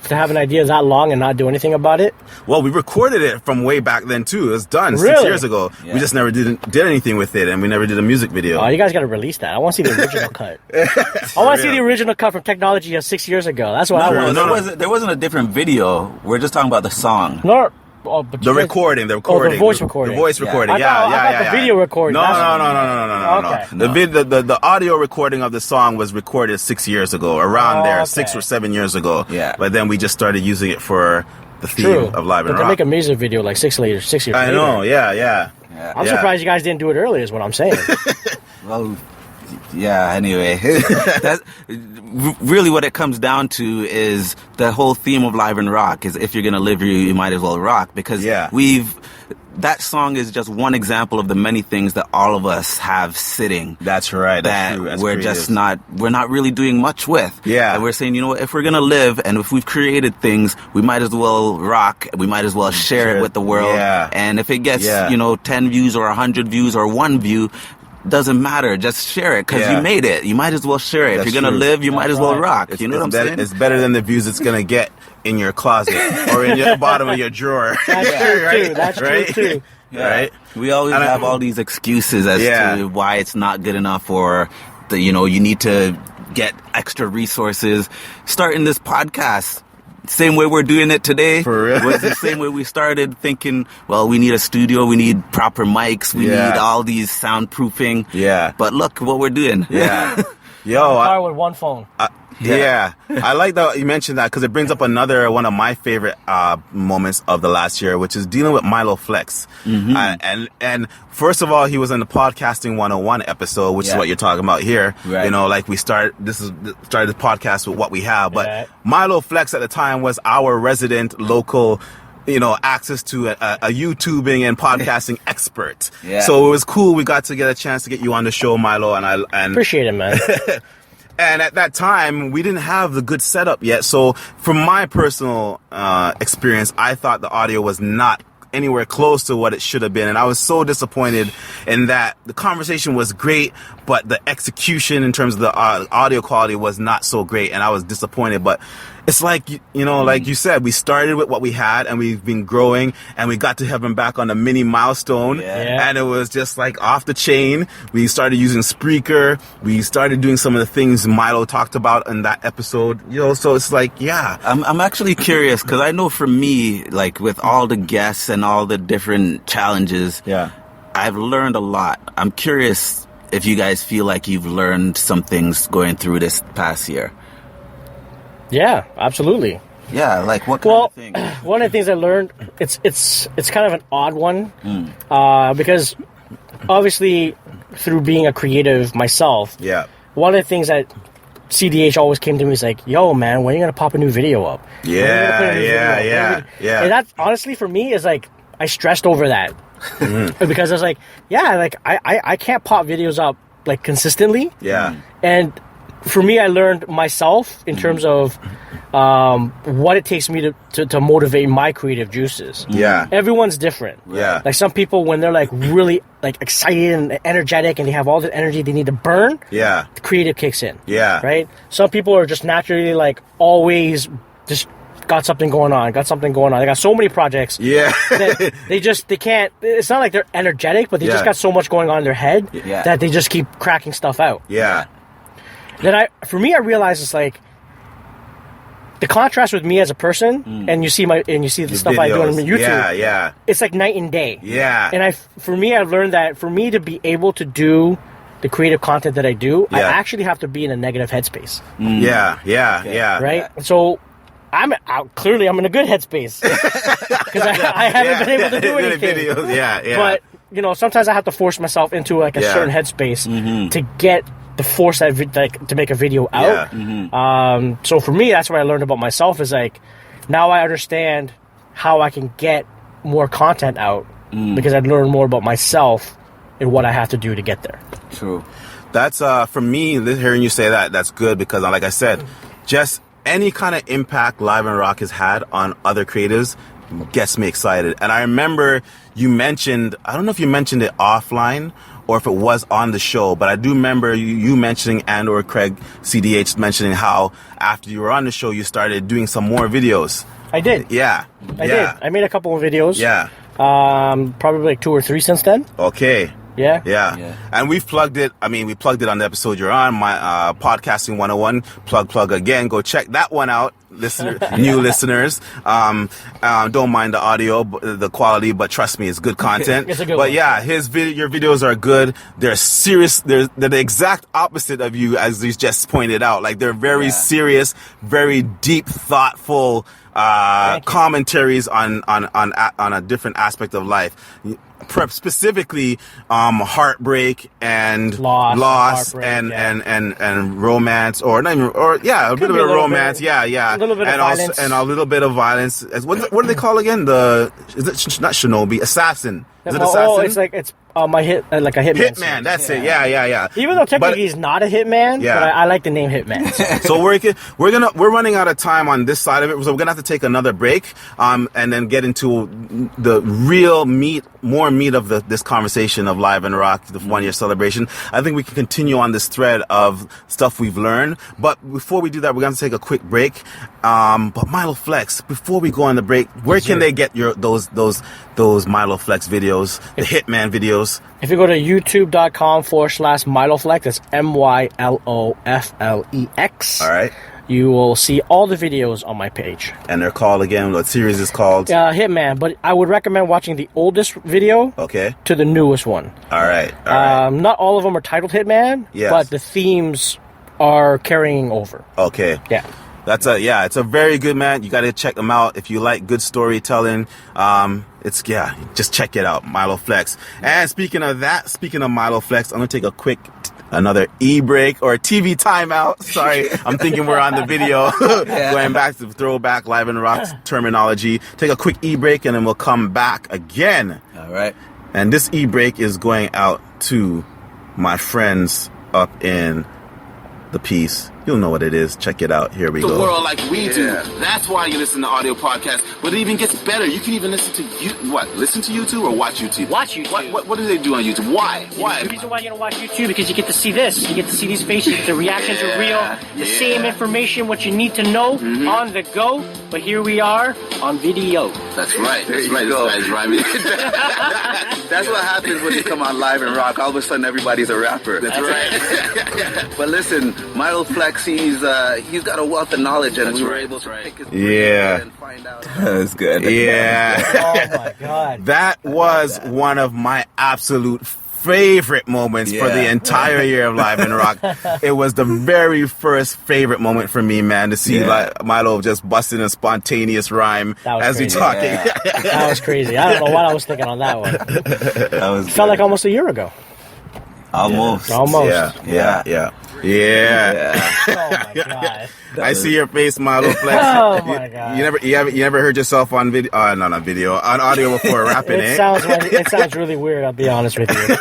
D: to have an idea that long and not do anything about it.
A: Well, we recorded it from way back then too. It was done 6 years ago. Yeah. We just never did anything with it, and we never did a music video.
D: Oh, you guys got to release that. I want to see the original cut. I want to see the original cut from Technology 6 years ago. That's what I want.
B: There wasn't a different video. We're just talking about the song.
D: No.
A: The recording.
D: The voice recording.
A: The voice recording.
D: I thought the video recording.
A: No.
D: Okay.
A: The audio recording of the song was recorded 6 years ago, around there, 6 or 7 years ago.
B: Yeah.
A: But then we just started using it for the theme of Live and Rock.
D: To make a music video like 6 years later.
A: I know. Yeah.
D: I'm surprised you guys didn't do it earlier. Is what I'm saying.
B: Well, Yeah, anyway, that's really what it comes down to is the whole theme of Live and Rock is if you're going to live, you might as well rock, because that song is just one example of the many things that all of us have sitting.
A: That's right.
B: That's
A: true. That's
B: we're
A: creative.
B: just we're not really doing much with.
A: Yeah.
B: And we're saying, you know what, if we're going to live and if we've created things, we might as well rock. We might as well share it with the world.
A: Yeah.
B: And if it gets, 10 views or 100 views or 1 view, doesn't matter. Just share it because you made it. You might as well share it.
A: That's
B: if you're going to live, you might as well rock. You know what I'm saying?
A: It's better than the views it's going to get in your closet or in the bottom of your drawer.
D: That's true,
A: right?
D: too. That's
A: right?
D: true, too.
B: Yeah.
A: Right?
B: We always have all these excuses as to why it's not good enough, or you need to get extra resources. Starting this podcast, same way we're doing it today,
A: for real,
B: was the same way we started thinking, well, we need a studio, we need proper mics, we need all these soundproofing.
A: Yeah.
B: But look what we're doing.
A: Yeah.
D: Car with one phone.
A: Yeah. I like that you mentioned that because it brings up another one of my favorite moments of the last year, which is dealing with MyloFlex.
B: Mm-hmm.
A: And first of all, he was in the Podcasting 101 episode, which is what you're talking about here. Right. Like we started the podcast with what we have, but MyloFlex at the time was our resident local access to a YouTubing and podcasting expert. Yeah. So it was cool. We got to get a chance to get you on the show, Milo, and
D: appreciate it, man.
A: And at that time, we didn't have the good setup yet. So from my personal experience, I thought the audio was not anywhere close to what it should have been. And I was so disappointed in that. The conversation was great, but the execution in terms of the audio quality was not so great. And I was disappointed. But it's like, like you said, we started with what we had and we've been growing and we got to have him back on a mini milestone. Yeah. And it was just like off the chain. We started using Spreaker. We started doing some of the things Milo talked about in that episode, so it's like,
B: I'm actually curious because I know for me, like with all the guests and all the different challenges, I've learned a lot. I'm curious if you guys feel like you've learned some things going through this past year.
D: Yeah, absolutely.
B: Yeah, like what kind of thing?
D: One of the things I learned, it's kind of an odd one, because obviously through being a creative myself, one of the things that CDH always came to me is like, yo, man, when are you going to pop a new video up?
A: Yeah.
D: And that, honestly, for me, is like, I stressed over that. Because I was like, I can't pop videos up, like, consistently.
A: Yeah.
D: And for me, I learned myself in terms of what it takes me to motivate my creative juices.
A: Yeah.
D: Everyone's different.
A: Yeah.
D: Like some people, when they're like really like excited and energetic and they have all the energy they need to burn, the creative kicks in.
A: Yeah.
D: Right? Some people are just naturally like always just got something going on. They got so many projects.
A: Yeah.
D: That they can't, it's not like they're energetic, but they just got so much going on in their head that they just keep cracking stuff out.
A: Yeah.
D: Then I realized it's like the contrast with me as a person, and you see the stuff videos. I do on YouTube. It's like night and day.
A: Yeah.
D: And for me, I've learned that for me to be able to do the creative content that I do, I actually have to be in a negative headspace.
A: Yeah.
D: Right. So I'm in a good headspace because I haven't been able to do anything.
A: Videos.
D: But sometimes I have to force myself into like a certain headspace to get the force to make a video out. So for me, that's what I learned about myself is like, now I understand how I can get more content out because I'd learned more about myself and what I have to do to get there.
B: True.
A: That's, for me, hearing you say that, that's good because like I said, just any kind of impact Live and Rock has had on other creatives gets me excited. And I remember you mentioned, I don't know if you mentioned it offline or if it was on the show, but I do remember you mentioning and or Craig CDH mentioning how after you were on the show, you started doing some more videos.
D: I did.
A: Yeah.
D: I did. I made a couple of videos.
A: Yeah.
D: Probably like 2 or 3 since then.
A: Okay.
D: Yeah.
A: And we've plugged it. I mean, we plugged it on the episode you're on, my Podcasting 101. Plug again. Go check that one out, new listeners. Don't mind the audio, the quality, but trust me, it's good content.
D: It's a good
A: but
D: one.
A: Yeah, your videos are good. They're serious. They're the exact opposite of you, as you just pointed out. Like they're very serious, very deep, thoughtful commentaries on a different aspect of life. Specifically, heartbreak and loss and romance, or not even, or yeah, a little bit of romance, a little bit of violence, and a little bit of violence. What do they call again? Is it not shinobi? Assassin? Is it assassin?
D: It's my hit, like a hitman.
A: Hitman, that's it. Yeah.
D: Even though technically he's not a hitman, but I like the name Hitman.
A: So we're running out of time on this side of it, so we're gonna have to take another break, and then get into the real more meat of this conversation of Live and Rock, the 1 year celebration. I think we can continue on this thread of stuff we've learned, but before we do that, we're gonna take a quick break. But MyloFlex, before we go on the break, where can they get those MyloFlex videos, the Hitman videos?
D: If you go to youtube.com/MyloFlex, that's MyloFlex.
A: All right.
D: You will see all the videos on my page.
A: And they're called again, what series is called?
D: Hitman, but I would recommend watching the oldest video to the newest one.
A: All right.
D: Not all of them are titled Hitman, but the themes are carrying over.
A: Okay.
D: Yeah.
A: It's a very good, man. You got to check them out. If you like good storytelling, just check it out. MyloFlex. And speaking of MyloFlex, I'm going to take another e-break or TV timeout. Sorry, I'm thinking we're on the video. Going back to throwback Live and Rock's terminology. Take a quick e-break and then we'll come back again.
B: All right.
A: And this e-break is going out to my friends up in the Peace. You'll know what it is. Check it out. Here we go.
E: The world like we do. That's why you listen to audio podcasts. But it even gets better. You can even listen to Listen to YouTube or watch YouTube?
D: Watch YouTube.
E: What do they do on YouTube? Why?
D: The reason why you don't watch YouTube because you get to see this. You get to see these faces. The reactions are real. The same information, what you need to know on the go. But here we are on video.
E: That's right. That's right. That's right. That's what happens when you come on Live and Rock. All of a sudden, everybody's a rapper. That's right. But listen, MyloFlex, he's got a wealth of knowledge, and we were able to pick his brain and find out.
B: That's good.
A: Yeah.
D: Oh my God.
A: That was one of my absolute favorite moments for the entire year of Live and Rock. It was the very first favorite moment for me, man, to see Milo just busting a spontaneous rhyme as he's talking.
D: That was crazy. I don't know what I was thinking on that one. It felt like almost a year ago.
B: Almost.
A: Yeah.
D: Oh my God.
A: I see your face, MyloFlex.
D: Oh my God.
A: You never heard yourself on video? Not video, on audio before rapping.
D: It sounds really weird. I'll be honest with you.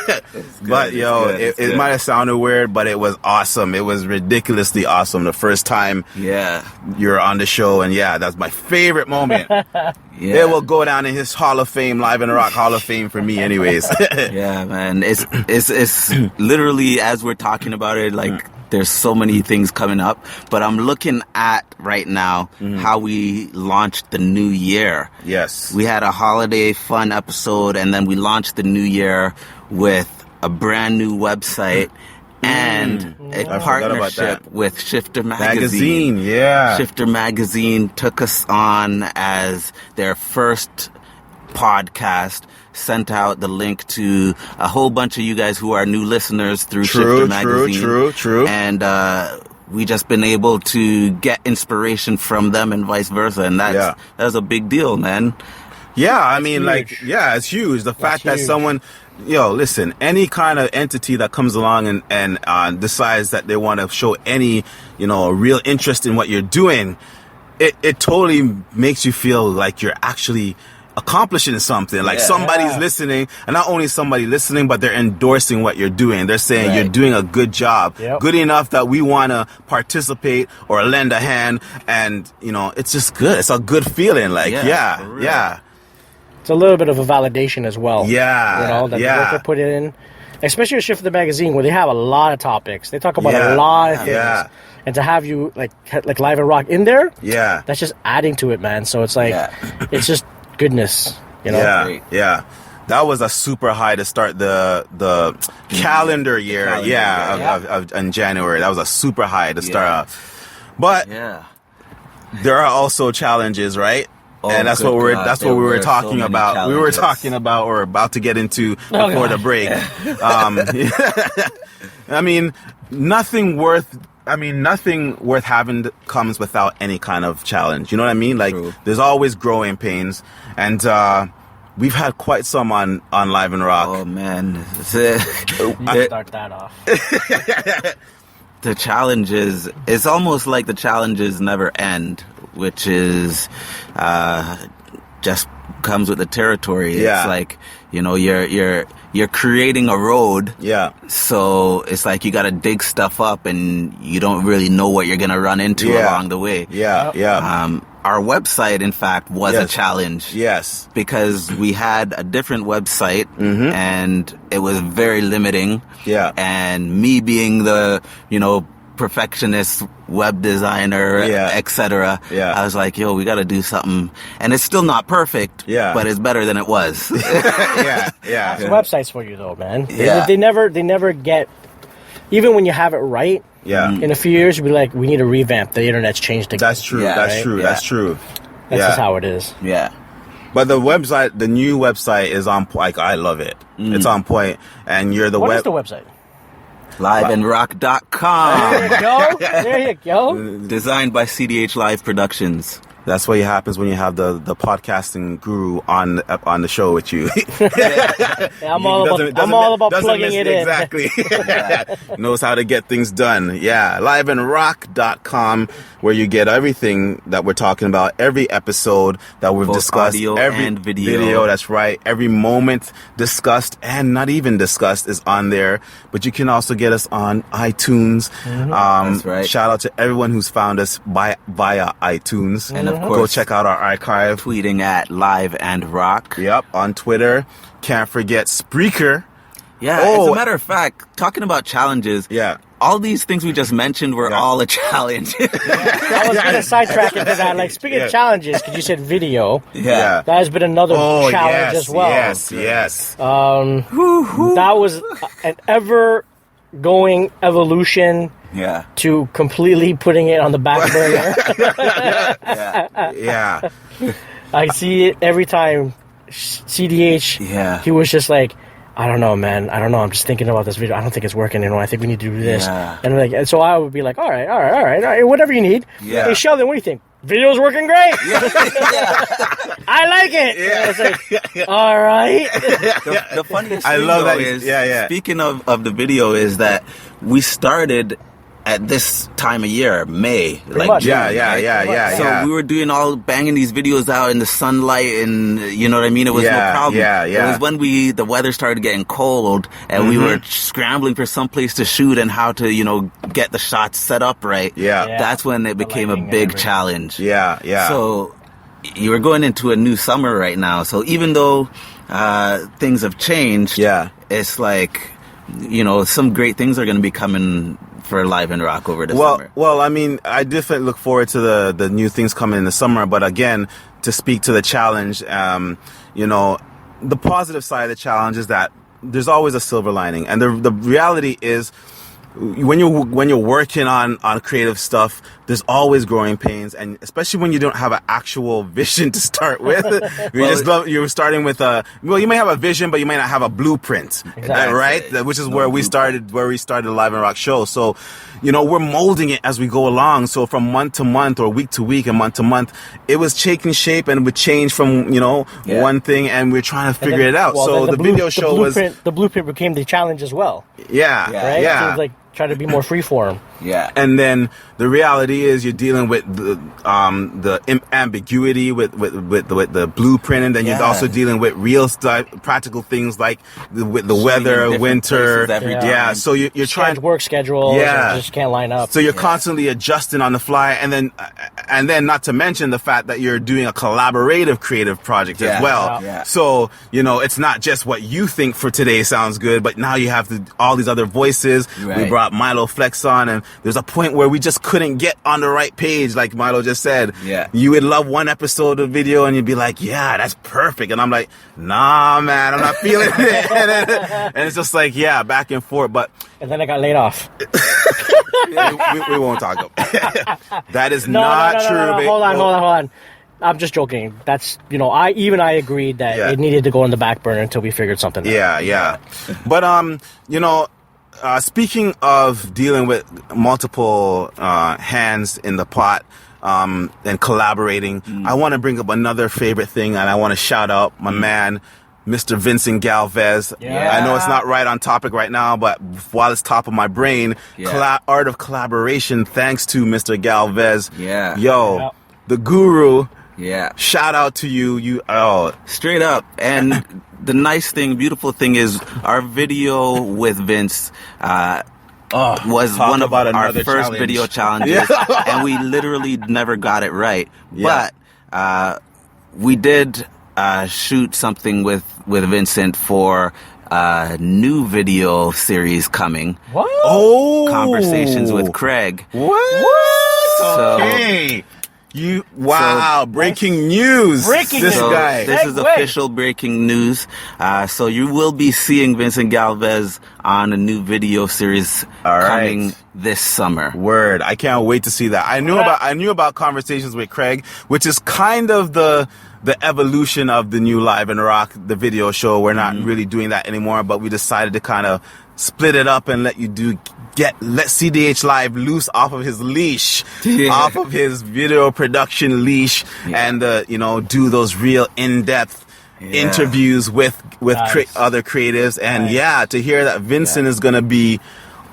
A: But it might have sounded weird, but it was awesome. It was ridiculously awesome. The first time you're on the show, and that's my favorite moment. It will go down in his Hall of Fame, Live and Rock Hall of Fame for me, anyways.
B: Yeah, man. It's literally, as we're talking about it, like. There's so many things coming up, but I'm looking at right now how we launched the new year.
A: Yes.
B: We had a holiday fun episode, and then we launched the new year with a brand new website and a partnership with Shifter Magazine. Shifter Magazine took us on as their first podcast, sent out the link to a whole bunch of you guys who are new listeners through Shifter Magazine. True. And we just been able to get inspiration from them and vice versa. And that's a big deal, man.
A: Yeah, I mean, it's huge. The fact that someone, listen, any kind of entity that comes along and decides that they want to show any, real interest in what you're doing, it totally makes you feel like you're actually accomplishing something. Like somebody's listening, and not only somebody listening, but they're endorsing what you're doing. They're saying you're doing a good job, good enough that we want to participate or lend a hand. And it's just good. It's a good feeling. Like
D: it's a little bit of a validation as well.
A: The
D: work they put in, especially with Shift the Magazine, where they have a lot of topics. They talk about a lot of things. And to have you like Live and Rock in there, that's just adding to it, man. So it's like it's just goodness,
A: That was a super high to start the calendar year, in January. That was a super high to start off. But there are also challenges, right? And that's what we were talking about. Challenges. We were talking about, or about to get into before the break. I mean, nothing worth I mean, nothing worth having comes without any kind of challenge. You know what I mean? Like, there's always growing pains. And we've had quite some on Live and Rock.
B: Oh, man.
D: You start that off.
B: The challenges, it's almost like the challenges never end, which is just comes with the territory.
A: Yeah.
B: It's like, you know, you're creating a road.
A: Yeah.
B: So it's like you got to dig stuff up and you don't really know what you're going to run into along the way.
A: Yeah, yeah.
B: Our website, in fact, was a challenge.
A: Yes.
B: Because we had a different website and it was very limiting.
A: Yeah.
B: And me being the, you know, perfectionist web designer, etc.
A: Yeah.
B: I was like, yo, we got to do something. And it's still not perfect, but it's better than it was.
A: Yeah.
D: It's websites for you though, man.
B: Yeah.
D: They never get, even when you have it right.
A: Yeah.
D: In a few years, you'll be like, we need to revamp. The internet's changed again.
A: That's true. That's true.
B: Yeah.
A: That's true.
D: That's just how it is.
B: Yeah.
A: But the website, the new website is on point. Like, I love it. It's on point. And you're the
D: What is the website?
B: LiveandRock.com.
D: There you go. There you go.
B: Designed by CDH Live Productions.
A: That's what happens when you have the podcasting guru on the show with you.
D: I'm all about plugging it in.
A: Exactly. Knows how to get things done. Yeah. LiveandRock.com, where you get everything that we're talking about, every episode that we've
B: Both
A: discussed,
B: audio
A: every
B: and video.
A: That's right. Every moment discussed and not even discussed is on there. But you can also get us on iTunes.
B: That's right.
A: Shout out to everyone who's found us via iTunes.
B: And of
A: Go
B: course,
A: check out our archive.
B: tweeting at Live and Rock.
A: Yep, on Twitter. Can't forget Spreaker.
B: Yeah, as a matter of fact, talking about challenges, all these things we just mentioned were all a challenge.
D: I was going to sidetrack into that. Like, speaking of challenges, because you said video,
A: Yeah.
D: that has been another challenge as well.
A: Yes.
D: That was an ever-going evolution to completely putting it on the back burner.
A: Yeah.
D: I see it every time. CDH, he was just like, I don't know, man. I don't know. I'm just thinking about this video. I don't think it's working anymore. I think we need to do this. And so I would be like, all right, whatever you need. Hey, Sheldon, what do you think? Video's working great. I like it. It's like, all right.
B: The funniest
A: I
B: thing
A: love
B: though
A: that.
B: is, speaking of the video, is that we started at this time of year, May.
D: Pretty much.
B: June,
A: Yeah.
B: So we were doing banging these videos out in the sunlight, and you know what I mean? It was no problem. It was when the weather started getting cold, and we were scrambling for some place to shoot and how to, you know, get the shots set up right. That's when it became a big challenge.
A: Yeah.
B: So you were going into a new summer right now. So even though things have changed, it's like, you know, some great things are going to be coming for Live and Rock over the summer.
A: Well, I mean, I definitely look forward to the new things coming in the summer. But again, to speak to the challenge, you know, the positive side of the challenge is that there's always a silver lining, and the reality is, when you're working on creative stuff, there's always growing pains, and especially when you don't have an actual vision to start with. You're starting with you may have a vision, but you may not have a blueprint, right? Which is where we started the Live and Rock show. So, you know, we're molding it as we go along. So from month to month, or week to week, and month to month, it was taking shape, and it would change from, you know, one thing, and we're trying to figure it out. So the video show was
D: the blueprint became the challenge as well. Right? It was like try to be more freeform.
A: And then the reality is you're dealing with the ambiguity with the blueprint, and then you're also dealing with real stuff, practical things like with the weather, winter. So you're trying
D: work schedule. Just can't line up.
A: So you're constantly adjusting on the fly, and then not to mention the fact that you're doing a collaborative creative project as well. So, you know, it's not just what you think for today sounds good, but now you have all these other voices. We brought MyloFlex on, and there's a point where we just couldn't get on the right page, like Milo just said. You would love one episode of video, and you'd be like, yeah, that's perfect. And I'm like, nah, man, I'm not feeling it. And it's just like, back and forth.
D: And then I got laid off.
A: we won't talk about that. Is not true.
D: No. Hold on. I'm just joking. That's, you know, I agreed that it needed to go on the back burner until we figured something out.
A: But, you know, speaking of dealing with multiple hands in the pot and collaborating, I want to bring up another favorite thing, and I want to shout out my man, Mr. Vincent Galvez.
D: Yeah.
A: I know it's not right on topic right now, but while it's top of my brain, art of collaboration, thanks to Mr. Galvez.
B: Yeah.
A: Yo, the guru.
B: Yeah.
A: Shout out to you.
B: Straight up. And the nice thing, beautiful thing is our video with Vince was one of our first video challenges, and we literally never got it right.
A: Yeah.
B: But we did shoot something with Vincent for a new video series coming.
D: What?
A: Oh,
B: Conversations with Craig.
A: What?
B: So,
A: Okay. Breaking news. This guy.
B: This is official breaking news. So you will be seeing Vincent Galvez on a new video series coming this summer.
A: Word. I can't wait to see that. I knew about Conversations with Craig, which is kind of the evolution of the new Live and Rock, the video show. We're not really doing that anymore, but we decided to kind of split it up and let CDH Live loose off of his leash, off of his video production leash, and do those real in-depth interviews with other creatives. And to hear that Vincent is going to be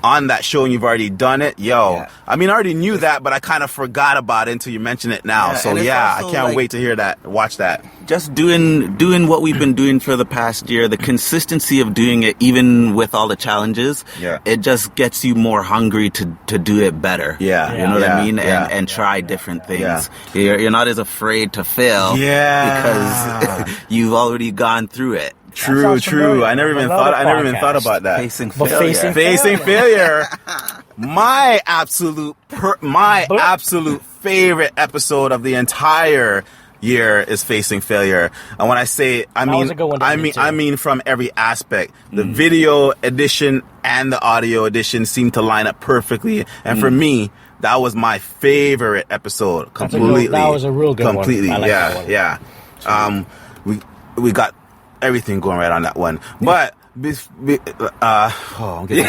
A: on that show and you've already done it, I mean, I already knew that, but I kind of forgot about it until you mention it now. So I can't wait to hear that, watch that.
B: Just doing what we've been doing for the past year, the consistency of doing it, even with all the challenges, it just gets you more hungry to do it better. You know what I mean? And try different things. You're not as afraid to fail because you've already gone through it.
A: True. I never even thought about that.
B: Facing failure.
A: Facing failure. My absolute favorite episode of the entire year is Facing Failure. And when I say, I mean from every aspect. The video edition and the audio edition seem to line up perfectly. And for me, that was my favorite episode. Completely.
D: That was a real good one.
A: Completely.
D: I like that one.
A: We got everything going right on that one. But I'm getting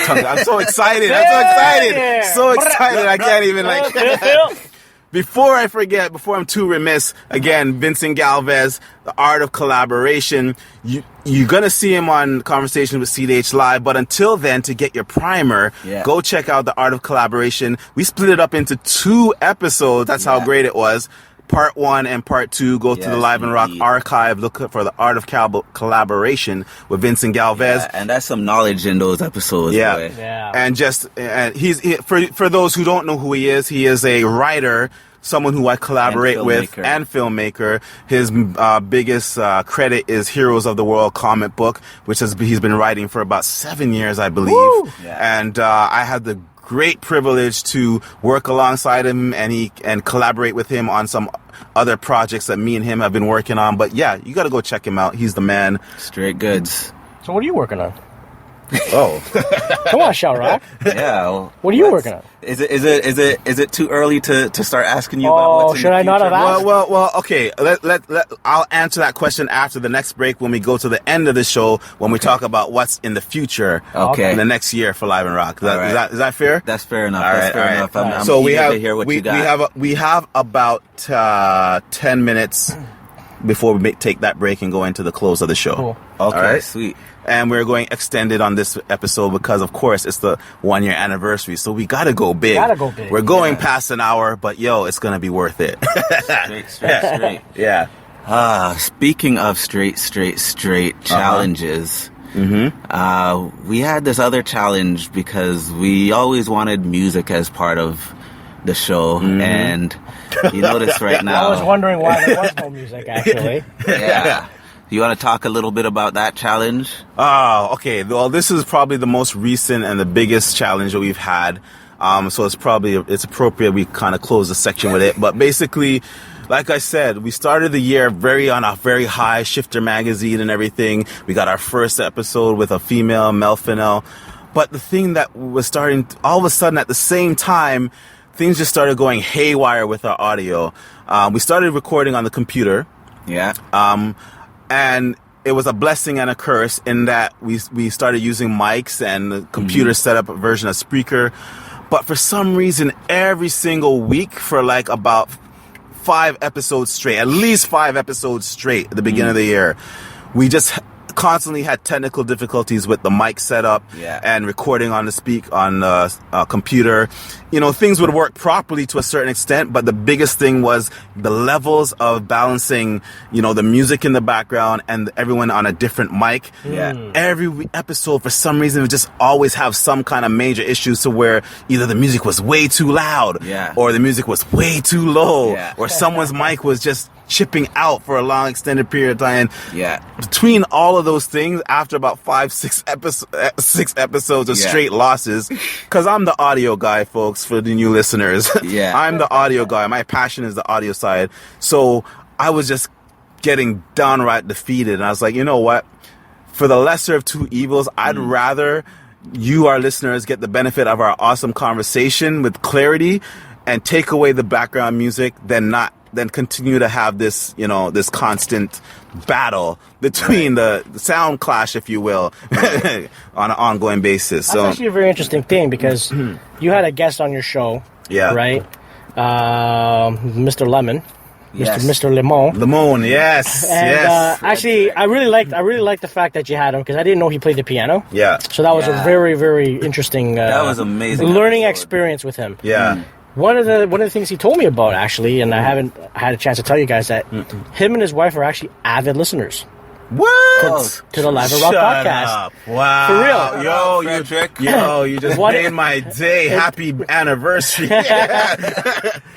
A: tongue. I'm so excited. So excited. I can't even Before I forget, before I'm too remiss, again, Vincent Galvez, the art of collaboration. You're going to see him on Conversations with CDH Live, but until then, to get your primer, go check out the art of collaboration. We split it up into 2 episodes. That's how great it was. Part 1 and Part 2, go to the Live and Rock archive, look for the art of collaboration with Vincent Galvez.
B: And that's some knowledge in those episodes.
A: And for those who don't know who he is a writer, someone who I collaborate with, and filmmaker. His biggest credit is Heroes of the World comic book, which he's been writing for about 7 years, I believe. And I had the great privilege to work alongside him and collaborate with him on some other projects that me and him have been working on. But you got to go check him out. He's the man.
B: Straight goods.
D: So what are you working on?
A: Oh,
D: come on, Shao Rock. What are you working on?
B: Is it too early to start asking you about what's in the future?
D: Should I not have asked?
A: Well. Okay. I'll answer that question after the next break when we go to the end of the show when we talk about what's in the future.
B: Okay.
A: In the next year for Live and Rock. Is that fair?
B: That's fair enough. I'm
A: so
B: eager to hear what you got.
A: We have about 10 minutes before we take that break and go into the close of the show.
D: Cool.
B: Okay.
A: All right?
B: Sweet.
A: And we're going extended on this episode because, of course, it's the 1-year anniversary. So we got to go big. We're going past an hour, but it's going to be worth it.
B: Straight.
A: Yeah.
B: Speaking of straight challenges, we had this other challenge because we always wanted music as part of the show. And you notice right now.
D: I was wondering why there was no music, actually.
B: You want to talk a little bit about that challenge?
A: Oh, okay. Well, this is probably the most recent and the biggest challenge that we've had. So it's appropriate we kind of close the section with it. But basically, like I said, we started the year on a very high, Shifter Magazine and everything. We got our first episode with a female, Mel Fennell. But the thing that was starting, all of a sudden at the same time, things just started going haywire with our audio. We started recording on the computer.
B: Yeah.
A: And it was a blessing and a curse in that we started using mics and the computer set up a version of Spreaker. But for some reason, every single week for like about 5 episodes straight, at least 5 episodes straight at the beginning of the year, we just constantly had technical difficulties with the mic setup and recording on the computer. You know, things would work properly to a certain extent, but the biggest thing was the levels of balancing, you know, the music in the background and everyone on a different mic. Every episode, for some reason, would just always have some kind of major issues to where either the music was way too loud or the music was way too low or someone's mic was just chipping out for a long extended period of time. Between all of those things, after about 6 episodes of straight losses, because I'm the audio guy, folks, for the new listeners. I'm the audio guy. My passion is the audio side. So I was just getting downright defeated. And I was like, you know what? For the lesser of two evils, I'd rather you, our listeners, get the benefit of our awesome conversation with clarity and take away the background music than continue to have this, you know, this constant battle between the sound clash, if you will, on an ongoing basis.
D: That's actually a very interesting thing because you had a guest on your show, right? Mr. Lemon. Mr. Lemon,
A: yes,
D: and, actually, I really liked the fact that you had him because I didn't know he played the piano. So that was a very, very interesting.
B: That was amazing.
D: Learning experience with him. One of the things he told me about, actually, and I haven't had a chance to tell you guys, that him and his wife are actually avid listeners.
A: What?
D: To the Live and Rock podcast.
A: Up. Wow.
D: For
A: real. You just made my day. Happy anniversary.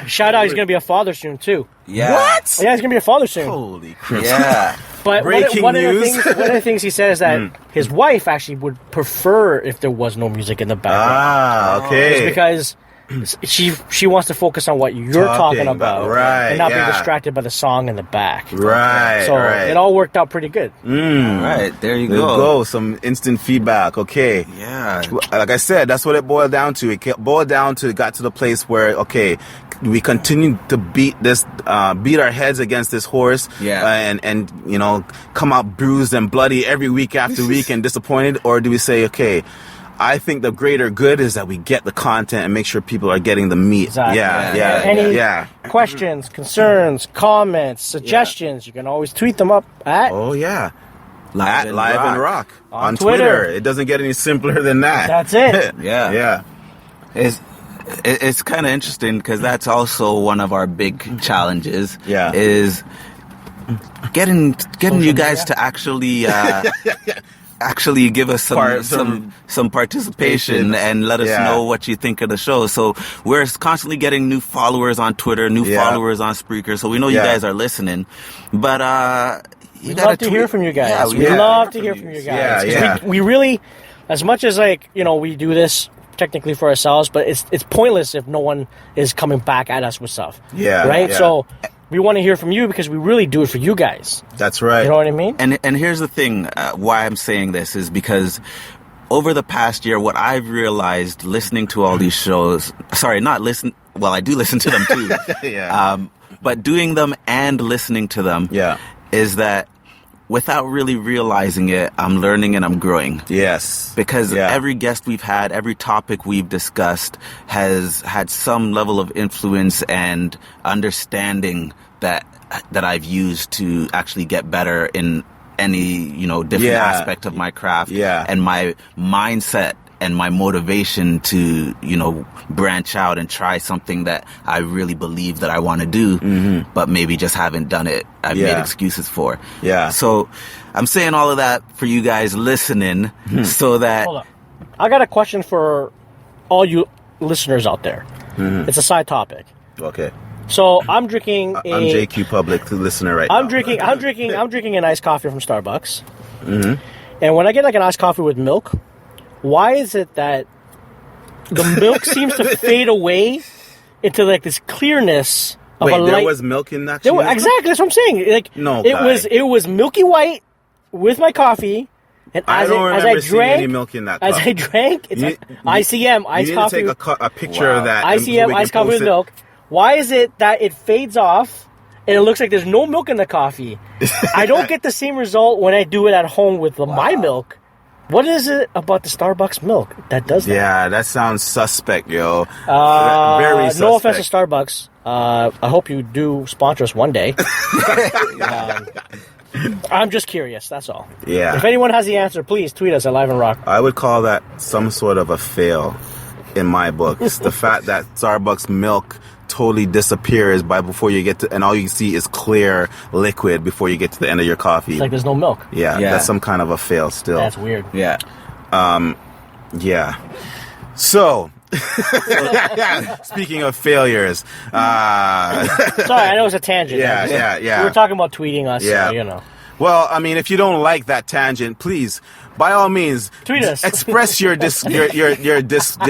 D: Shout out, he's going to be a father soon, too.
A: What?
D: Yeah, he's going to be a father soon.
A: Holy crap.
D: But
A: Breaking news.
D: One of the things he said is that his wife actually would prefer if there was no music in the background.
A: Okay.
D: It's because she wants to focus on what you're talking about, and not be distracted by the song in the back.
A: So
D: it all worked out pretty good.
B: Right, there you go.
A: Some instant feedback. Okay. Like I said, that's what it boiled down to. It got to the place where, okay, we continue to beat our heads against this horse, and you know, come out bruised and bloody every week after week and disappointed, or do we say, okay, I think the greater good is that we get the content and make sure people are getting the meat.
D: Exactly. Any questions, concerns, comments, suggestions, you can always tweet them up at
A: Live and Rock on
D: Twitter.
A: It doesn't get any simpler than that.
D: That's it.
B: It's kind of interesting because that's also one of our big challenges. Is getting you guys to actually actually give us some participation and let us know what you think of the show. So we're constantly getting new followers on Twitter, new followers on Spreaker. So we know you guys are listening, but
D: we'd love to hear from you guys. We'd love to hear from you guys. We really, as much as we do this technically for ourselves, but it's pointless if no one is coming back at us with stuff. So we want to hear from you because we really do it for you guys.
A: That's right.
D: You know what I mean?
B: And here's the thing, why I'm saying this is because over the past year, what I've realized listening to all these shows, I do listen to them too, but doing them and listening to them is that without really realizing it, I'm learning and I'm growing. Because every guest we've had, every topic we've discussed has had some level of influence and understanding that I've used to actually get better in any, different aspect of my craft. And my mindset and my motivation to, branch out and try something that I really believe that I want to do, but maybe just haven't done it. I've made excuses for. So I'm saying all of that for you guys listening so that...
D: Hold up. I got a question for all you listeners out there. It's a side topic.
A: Okay.
D: So I'm drinking
A: I'm JQ Public listener right now.
D: I'm drinking an iced coffee from Starbucks. And when I get like an iced coffee with milk, why is it that the milk seems to fade away into like this clearness of a light?
A: There was milk in that?
D: Exactly, that's what I'm saying. Like it was milky white with my coffee, and as I drank any
A: milk in that
D: cup. As I drank, it's ICM iced coffee.
A: You need to take a picture of that.
D: ICM iced coffee with milk. Why is it that it fades off and it looks like there's no milk in the coffee. I don't get the same result when I do it at home with my milk. What is it about the Starbucks milk that does that?
A: Yeah, that sounds suspect, yo. Very suspect.
D: No offense to Starbucks. I hope you do sponsor us one day. I'm just curious, that's all.
A: Yeah.
D: If anyone has the answer, please tweet us at Live and Rock.
A: I would call that some sort of a fail in my book. It's the fact that Starbucks milk totally disappears before you get to, and all you see is clear liquid before you get to the end of your coffee.
D: It's like there's no milk.
A: Yeah, that's some kind of a fail still.
D: That's weird.
B: Yeah.
A: Yeah. So, speaking of failures,
D: Sorry, I know it's a tangent.
A: Yeah.
D: We were talking about tweeting us,
A: Yeah.
D: so, you know.
A: Well, I mean, if you don't like that tangent, please, by all means,
D: tweet us.
A: Express your disgruntled, your disgust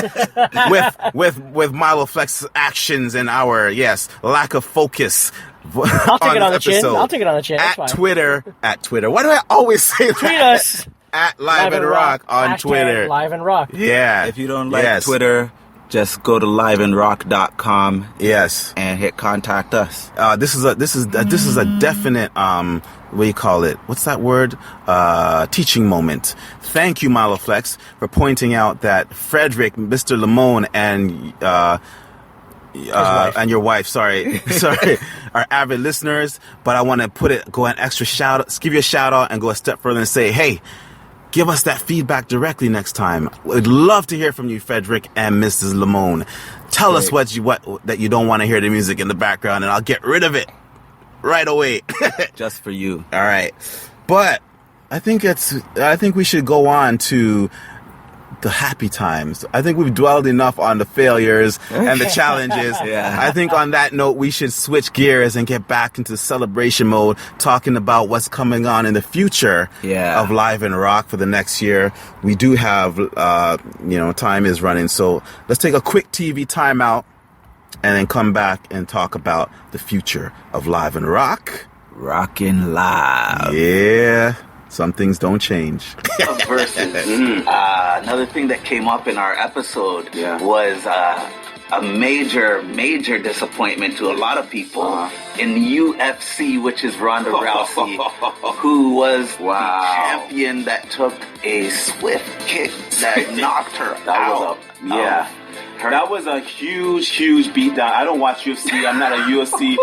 A: with MyloFlex actions and our lack of focus.
D: I'll take it on the chin. I'll take it on the chin.
A: At Twitter. Why do I always say that?
D: Tweet us.
A: At Live and Rock on Twitter.
D: Live and Rock.
A: Yeah.
B: If you don't like Twitter, just go to liveandrock.com.
A: Yes.
B: And hit contact us.
A: This is a definite what do you call it? What's that word? Teaching moment. Thank you, MyloFlex, for pointing out that Frederick, Mr. Lamone, and your wife, sorry, are avid listeners. But I want to go an extra give you a shout out and go a step further and say, hey, give us that feedback directly next time. We'd love to hear from you, Frederick and Mrs. Lamone. Tell us what that you don't want to hear the music in the background, and I'll get rid of it right away.
B: Just for you.
A: All right. But I think we should go on to the happy times. I think we've dwelled enough on the failures and the challenges.
B: Yeah.
A: I think on that note, we should switch gears and get back into celebration mode, talking about what's coming on in the future of Live and Rock for the next year. We do have, time is running. So let's take a quick TV timeout and then come back and talk about the future of Live and Rock.
B: Rockin' live.
A: Yeah. Some things don't change.
B: Versus. Another thing that came up in our episode was a major disappointment to a lot of people in UFC, which is Ronda Rousey, who was the champion that took a swift kick that knocked her out.
F: That was a huge beatdown. I don't watch UFC. I'm not a UFC.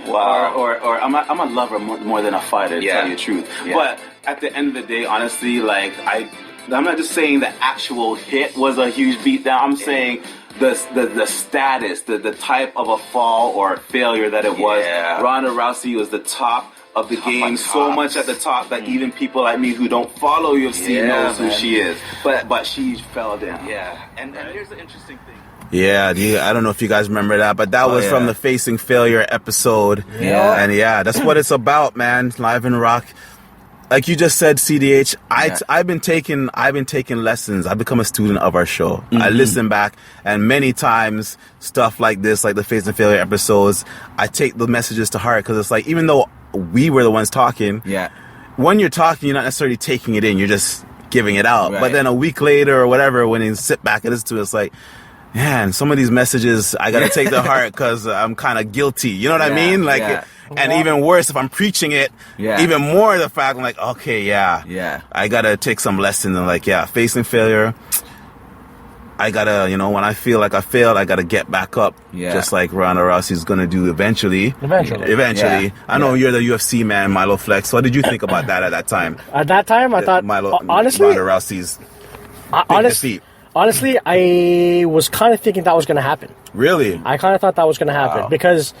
F: Or I'm a lover more than a fighter, to tell you the truth. Yeah. But at the end of the day, honestly, I'm not just saying the actual hit was a huge beatdown. I'm saying the status, the type of a fall or failure that it was. Ronda Rousey was the top of the game, so much at the top that even people like me who don't follow UFC knows who she is. But she fell down.
B: Yeah, and here's the interesting thing.
A: Yeah, I don't know if you guys remember that, but that was from the Facing Failure episode. Yeah. And that's what it's about, man. Live and Rock. Like you just said, CDH, I've been taking lessons. I've become a student of our show. Mm-hmm. I listen back, and many times stuff like this, like the Facing Failure episodes, I take the messages to heart, because it's like, even though we were the ones talking, when you're talking, you're not necessarily taking it in, you're just giving it out. But then a week later or whatever, when you sit back and listen to it, it's like, man, some of these messages I gotta take to heart because I'm kind of guilty. You know what I mean? Like, and even worse, if I'm preaching it, even more the fact I'm like, okay, I gotta take some lessons and facing failure. I gotta, when I feel like I failed, I gotta get back up. Yeah. Just like Ronda Rousey's gonna do eventually.
D: Yeah.
A: I know you're the UFC man, MyloFlex. What did you think about that at that time?
D: At that time, I thought, honestly,
A: Ronda Rousey's defeat.
D: Honestly, I was kind of thinking that was going to happen.
A: Really?
D: I kind of thought that was going to happen because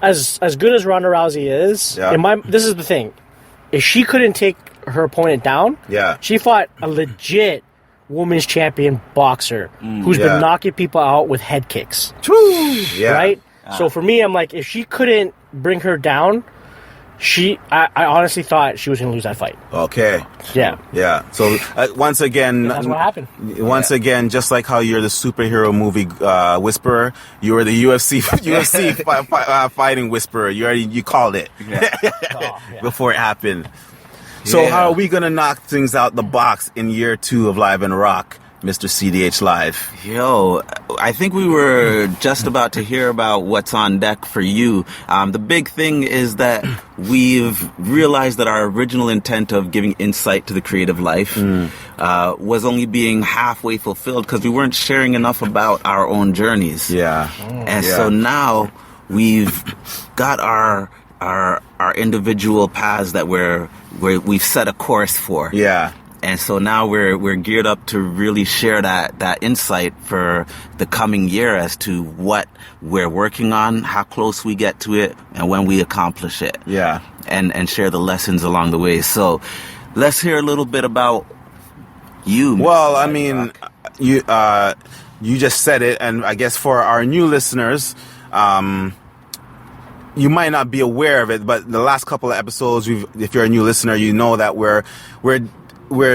D: as good as Ronda Rousey is, this is the thing. If she couldn't take her opponent down, she fought a legit women's champion boxer who's been knocking people out with head kicks. Right? So for me, I'm like, if she couldn't bring her down, I honestly thought she was going to lose that fight.
A: Okay.
D: Yeah.
A: So once again,
D: that's what happened.
A: Once again, just like how you're the superhero movie whisperer, you were the UFC fighting whisperer. You called it before it happened. So how are we going to knock things out the box in year 2 of Live and Rock Mr. CDH Live?
B: Yo, I think we were just about to hear about what's on deck for you. The big thing is that we've realized that our original intent of giving insight to the creative life was only being halfway fulfilled because we weren't sharing enough about our own journeys.
A: Yeah.
B: And so now we've got our individual paths that we've set a course for.
A: Yeah.
B: And so now we're geared up to really share that insight for the coming year as to what we're working on, how close we get to it, and when we accomplish it.
A: Yeah.
B: And share the lessons along the way. So let's hear a little bit about you.
A: Well, I mean, you just said it, and I guess for our new listeners, you might not be aware of it, but the last couple of episodes, if you're a new listener, you know that we're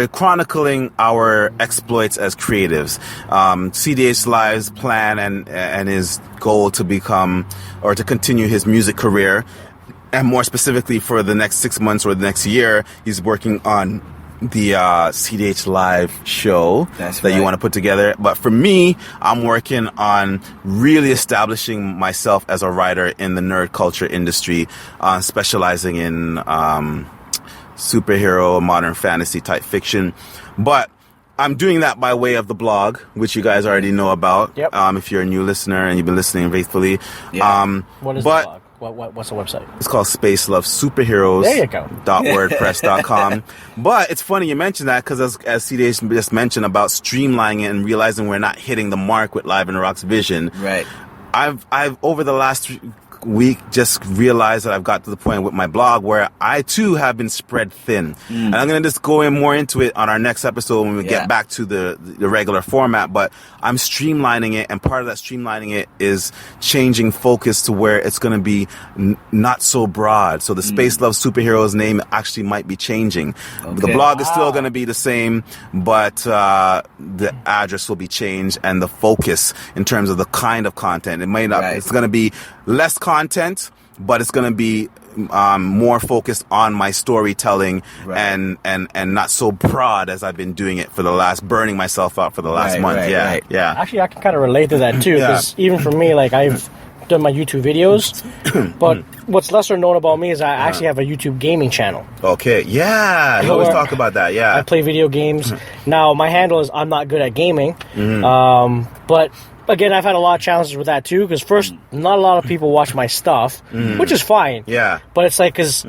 A: chronicling our exploits as creatives. CDH Live's plan and his goal to become or to continue his music career, and more specifically for the next 6 months or the next year, he's working on the CDH Live show that you want to put together. But for me, I'm working on really establishing myself as a writer in the nerd culture industry, specializing in superhero, modern fantasy type fiction. But I'm doing that by way of the blog, which you guys already know about.
D: Yep.
A: If you're a new listener and you've been listening faithfully.
D: Yeah. What is the blog? What's the website?
A: It's called Space Love Superheroes.
D: There you go.
A: .wordpress.com. But it's funny you mentioned that because as CDH just mentioned about streamlining it and realizing we're not hitting the mark with Live and Rock's vision.
B: Right.
A: I've over the last week just realized that I've got to the point with my blog where I too have been spread thin. And I'm going to just go in more into it on our next episode when we get back to the regular format, but I'm streamlining it, and part of that streamlining it is changing focus to where it's going to be not so broad. So the Space Love Superheroes name actually might be changing.
B: Okay.
A: The blog is still going to be the same, but the address will be changed, and the focus in terms of the kind of content, it may not, it's going to be less content, but it's going to be more focused on my storytelling and not so broad as I've been doing it for the last, burning myself out for the last month. Yeah.
D: Actually, I can kind of relate to that too, because even for me, like I've done my YouTube videos, but what's lesser known about me is I actually have a YouTube gaming channel.
A: Okay. Yeah. You always talk about that. Yeah.
D: I play video games. Now, my handle is I'm not good at gaming, but again, I've had a lot of challenges with that too, because first, not a lot of people watch my stuff, which is fine.
A: Yeah.
D: But it's like, because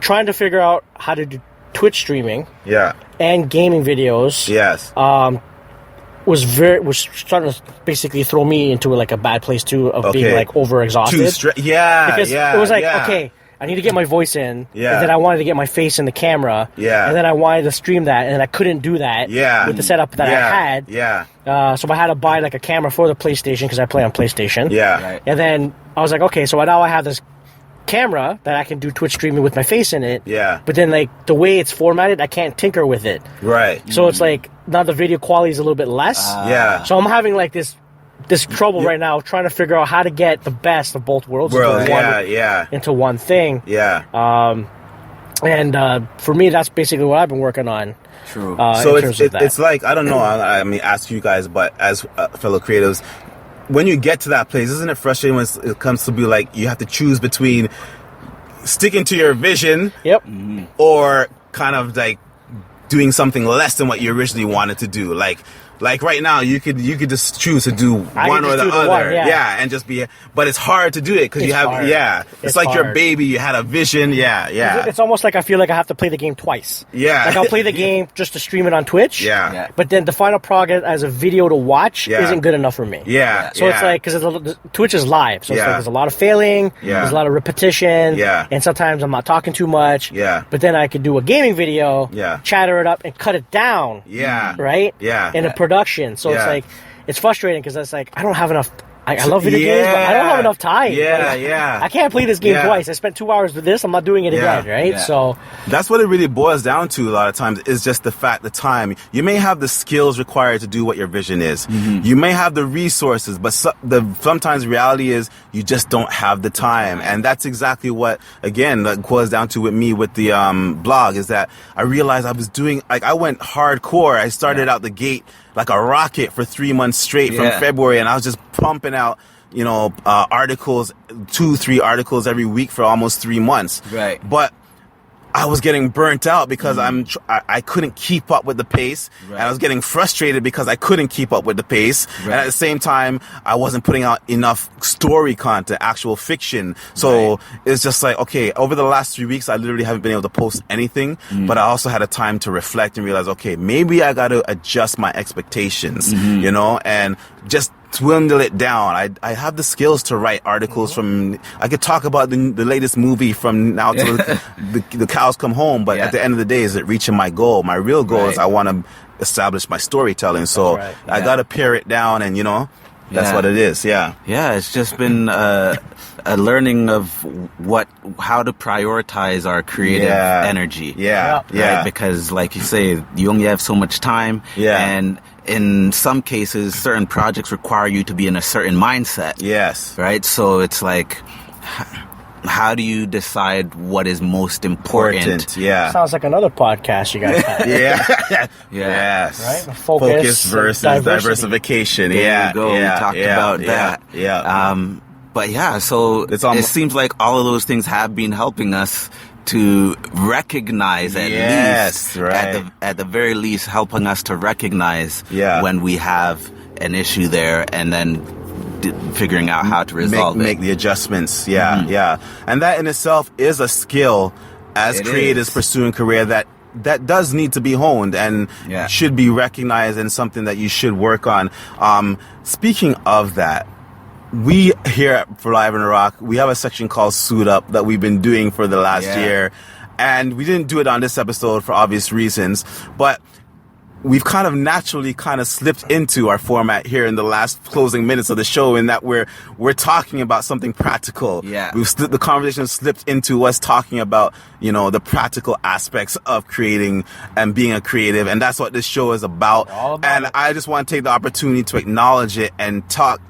D: trying to figure out how to do Twitch streaming and gaming videos was starting to basically throw me into like a bad place too, of being like over exhausted. Because it was like, okay, I need to get my voice in, and then I wanted to get my face in the camera, and then I wanted to stream that, and I couldn't do that with the setup that I had. So I had to buy like a camera for the PlayStation, because I play on PlayStation. And then I was like, okay, so now I have this camera that I can do Twitch streaming with my face in it. But then like the way it's formatted, I can't tinker with it. So it's like now the video quality is a little bit less. So I'm having like this trouble right now trying to figure out how to get the best of both worlds into one thing. And for me, that's basically what I've been working on.
B: True.
A: So it's like, I don't know, I mean, ask you guys, but as fellow creatives, when you get to that place, isn't it frustrating when it comes to be like you have to choose between sticking to your vision or kind of like doing something less than what you originally wanted to do? Like right now, you could just choose to do one or the other, and just be. But it's hard to do it because you have, hard. It's like hard. Your baby. You had a vision, It's almost like I feel like I have to play the game twice. Like I'll play the game just to stream it on Twitch. But then the final product as a video to watch isn't good enough for me. So it's like, because Twitch is live, so it's like there's a lot of failing, there's a lot of repetition, and sometimes I'm not talking too much. But then I could do a gaming video, chatter it up, and cut it down. Right. In a production, so it's like it's frustrating because it's like I don't have enough. I love video games, but I don't have enough time. I can't play this game twice. I spent 2 hours with this. I'm not doing it again, right? So that's what it really boils down to. A lot of times is just the time. You may have the skills required to do what your vision is. You may have the resources, but sometimes reality is you just don't have the time, and that's exactly what that boils down to with me with the blog. Is that I realized I was doing I went hardcore. I started out the gate like a rocket for 3 months straight from February, and I was just pumping out, articles, 2-3 articles every week for almost 3 months.
B: Right.
A: But I was getting burnt out because I couldn't keep up with the pace. Right. And I was getting frustrated because I couldn't keep up with the pace. Right. And at the same time, I wasn't putting out enough story content, actual fiction. So it's just like, okay, over the last 3 weeks, I literally haven't been able to post anything, but I also had a time to reflect and realize, okay, maybe I got to adjust my expectations, and just dwindle it down. I have the skills to write articles I could talk about the latest movie from now till the cows come home, but at the end of the day, is it reaching my goal? My real goal is I want to establish my storytelling. So I got to pare it down, and that's what it is. Yeah.
B: Yeah. It's just been a learning of how to prioritize our creative energy.
A: Yeah.
B: Right? Because like you say, you only have so much time.
A: Yeah.
B: And in some cases, certain projects require you to be in a certain mindset.
A: Yes.
B: Right? So it's like, how do you decide what is most important?
A: Yeah.
D: Sounds like another podcast you guys have.
A: Yes.
D: Right?
A: Focus versus diversification.
B: There you go. We talked about that.
A: Yeah.
B: But yeah, so it seems like all of those things have been helping us to recognize at the very least, helping us to recognize when we have an issue there, and then figuring out how to resolve it.
A: Make the adjustments. Yeah. And that in itself is a skill as creators pursuing career that does need to be honed and should be recognized, and something that you should work on. Speaking of that, we here for Live and Rock, we have a section called Suit Up that we've been doing for the last year. And we didn't do it on this episode for obvious reasons, but we've kind of naturally slipped into our format here in the last closing minutes of the show, in that we're talking about something practical.
B: Yeah.
A: The conversation slipped into us talking about, the practical aspects of creating and being a creative. And that's what this show is about. I just want to take the opportunity to acknowledge it and talk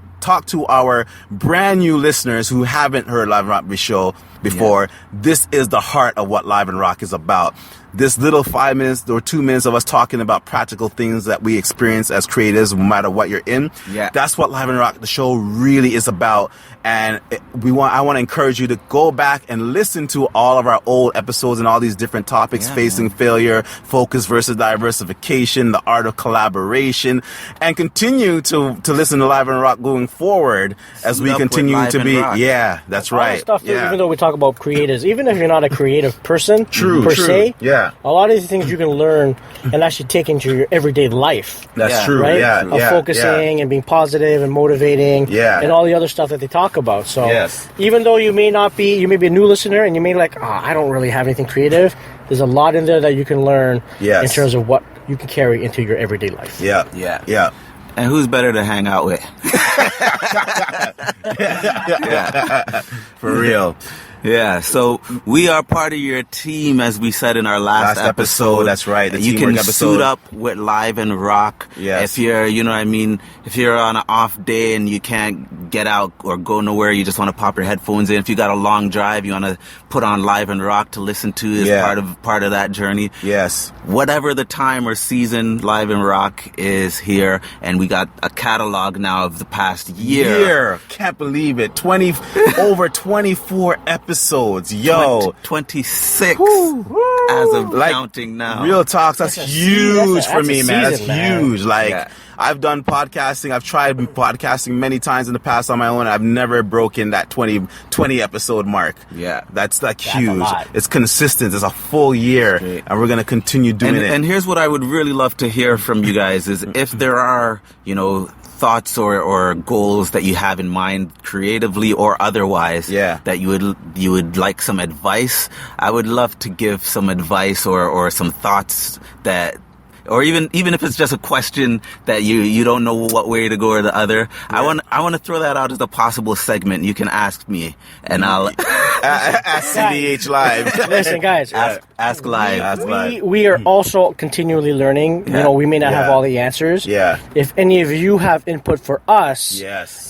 A: to our brand new listeners who haven't heard Live and Rock show before. This is the heart of what Live and Rock is about. This little 5 minutes or 2 minutes of us talking about practical things that we experience as creators, no matter what you're in.
B: Yeah.
A: That's what Live and Rock, the show, really is about. And I want to encourage you to go back and listen to all of our old episodes and all these different topics, facing failure, focus versus diversification, the art of collaboration, and continue to listen to Live and Rock going forward as we continue to be. Yeah, that's right.
D: Stuff, even though we talk about creators, even if you're not a creative person per se, a lot of these things you can learn and actually take into your everyday life.
A: That's true.
D: Right?
A: Of
D: focusing and being positive and motivating and all the other stuff that they talk about. So even though you may be a new listener and you may be like, I don't really have anything creative, there's a lot in there that you can learn in terms of what you can carry into your everyday life.
A: Yeah.
B: And who's better to hang out with?
A: For real.
B: Yeah, so we are part of your team, as we said in our last episode.
A: That's right.
B: You can suit up with Live and Rock.
A: Yes.
B: If you're, if you're on an off day and you can't get out or go nowhere, you just want to pop your headphones in. If you got a long drive, you want to put on Live and Rock to listen to as part of that journey.
A: Yes.
B: Whatever the time or season, Live and Rock is here, and we got a catalog now of the past year.
A: Can't believe it. Over 24 episodes.
B: 26 as of counting now.
A: Real talks. That's huge for me, man. That's huge. I've done podcasting. I've tried podcasting many times in the past on my own. I've never broken that 20 episode mark.
B: Yeah.
A: That's huge. It's consistent. It's a full year. And we're going to continue doing it.
B: And here's what I would really love to hear from you guys is if there are, thoughts or goals that you have in mind creatively or otherwise that you would like some advice. I would love to give some advice or some thoughts that, or even if it's just a question that you don't know what way to go or the other. I want to throw that out as a possible segment. You can ask me and I'll
A: ask CDH Live.
D: Listen, guys,
B: ask live.
D: We are also continually learning. We may not have all the answers. If any of you have input for us,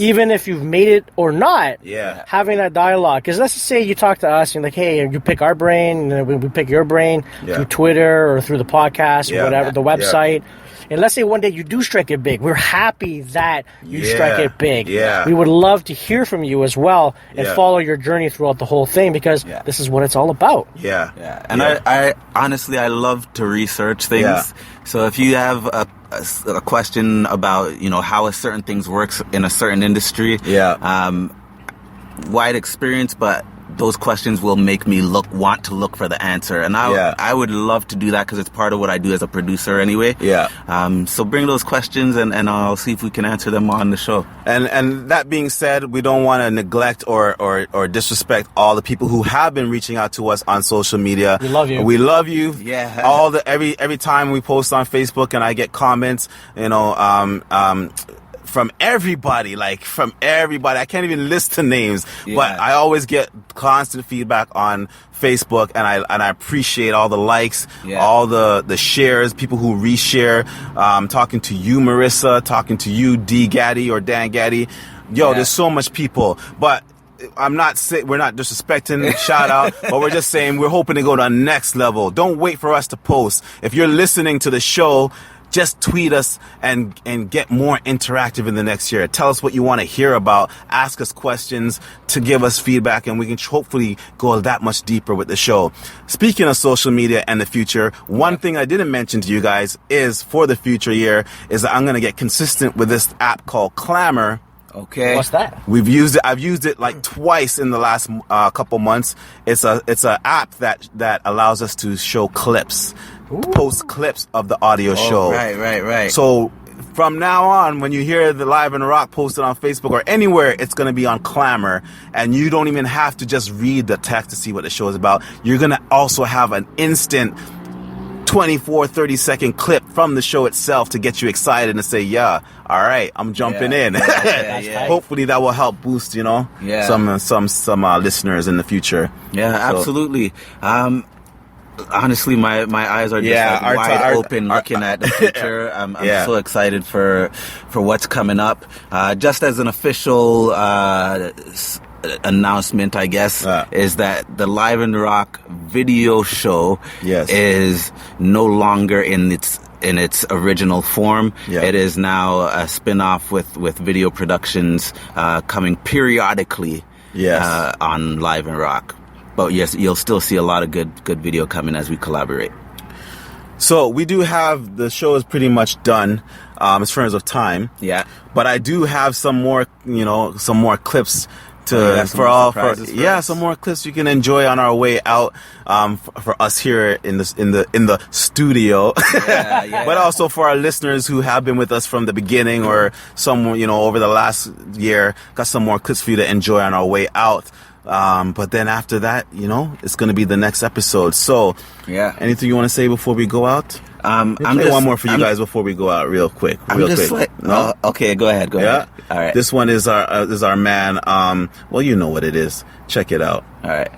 D: even if you've made it or not, having that dialogue. Because let's just say you talk to us and like, hey, you pick our brain, and we pick your brain through Twitter or through the podcast or whatever, the website. And let's say one day you do strike it big. We're happy that you strike it big.
A: Yeah.
D: We would love to hear from you as well and follow your journey throughout the whole thing, because this is what it's all about.
A: Yeah.
B: And I honestly, I love to research things.
A: Yeah.
B: So if you have a question about, how a certain things works in a certain industry, wide experience, but those questions will make me want to look for the answer. And I would love to do that, because it's part of what I do as a producer anyway.
A: Yeah.
B: So bring those questions, and I'll see if we can answer them on the show.
A: And that being said, we don't want to neglect or disrespect all the people who have been reaching out to us on social media.
D: We love you.
A: We love you.
B: Yeah.
A: Every time we post on Facebook and I get comments, from everybody. I can't even list the names, but I always get constant feedback on Facebook, and I appreciate all the likes, all the shares, people who reshare. Talking to you, Marissa, talking to you, D Gaddy or Dan Gaddy. There's so much people, but we're not disrespecting shout out, but we're just saying we're hoping to go to the next level. Don't wait for us to post. If you're listening to the show, just tweet us and get more interactive in the next year. Tell us what you want to hear about. Ask us questions to give us feedback, and we can hopefully go that much deeper with the show. Speaking of social media and the future, one thing I didn't mention to you guys is for the future year is that I'm going to get consistent with this app called Clamor.
B: Okay.
D: What's that?
A: We've used it. I've used it like twice in the last couple months. It's a app that allows us to show clips. Post clips of the audio show.
B: Right.
A: So from now on, when you hear the Live and Rock posted on Facebook or anywhere, it's going to be on Clamor, and you don't even have to just read the text to see what the show is about. You're going to also have an instant 24, 30-second clip from the show itself to get you excited and say, all right, I'm jumping in. Hopefully that will help boost, some listeners in the future.
B: Yeah, absolutely. Honestly, my eyes are just wide open looking at the future. I'm so excited for what's coming up. Just as an official announcement, I guess, is that the Live and Rock video show is no longer in its original form. It is now a spin-off with video productions coming periodically on Live and Rock. But yes, you'll still see a lot of good video coming as we collaborate.
A: So we do have, the show is pretty much done as far as time.
B: Yeah.
A: But I do have some more clips some more clips you can enjoy on our way out for us here in the studio. But also for our listeners who have been with us from the beginning, or some over the last year, got some more clips for you to enjoy on our way out. But then after that, it's going to be the next episode. So, anything you want to say before we go out? I'm just one more for you guys before we go out, real quick.
B: No? Okay, go ahead. All right.
A: This one is our man. Well, you know what it is. Check it out.
B: All right.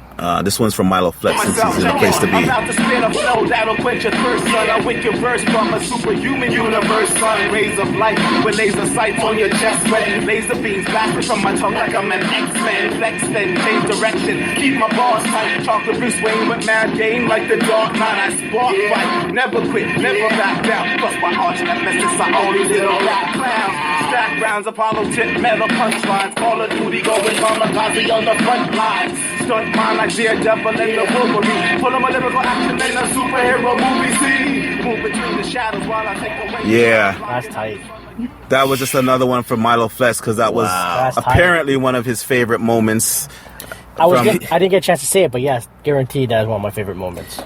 A: This one's from MyloFlex, since he's in the place to be.
C: I'm about to spit a flow that'll quench your thirst, son. I wake your verse from a superhuman universe, son. Rays of light with laser sights on your chest, sweating laser beams blasting from my tongue like I'm an X-Men. Flex then change direction, keep my bars tight. Talk to Bruce Wayne with mad game like the Dark Knight. I spark fight, never quit, never back down. Plus my arch nemesis, I only little rap clowns. Stack rounds, Apollo tip, metal punchlines. Call of Duty going kamikaze on the front lines. Stunt mine like Daredevil and the Wolverine. Pull on my lyrical action in a superhero movie scene. Move between the shadows while I take away.
A: Yeah.
D: That's tight.
A: That was just another one from MyloFlex, because that was apparently one of his favorite moments.
D: I didn't get a chance to say it, but yes, guaranteed that is one of my favorite moments.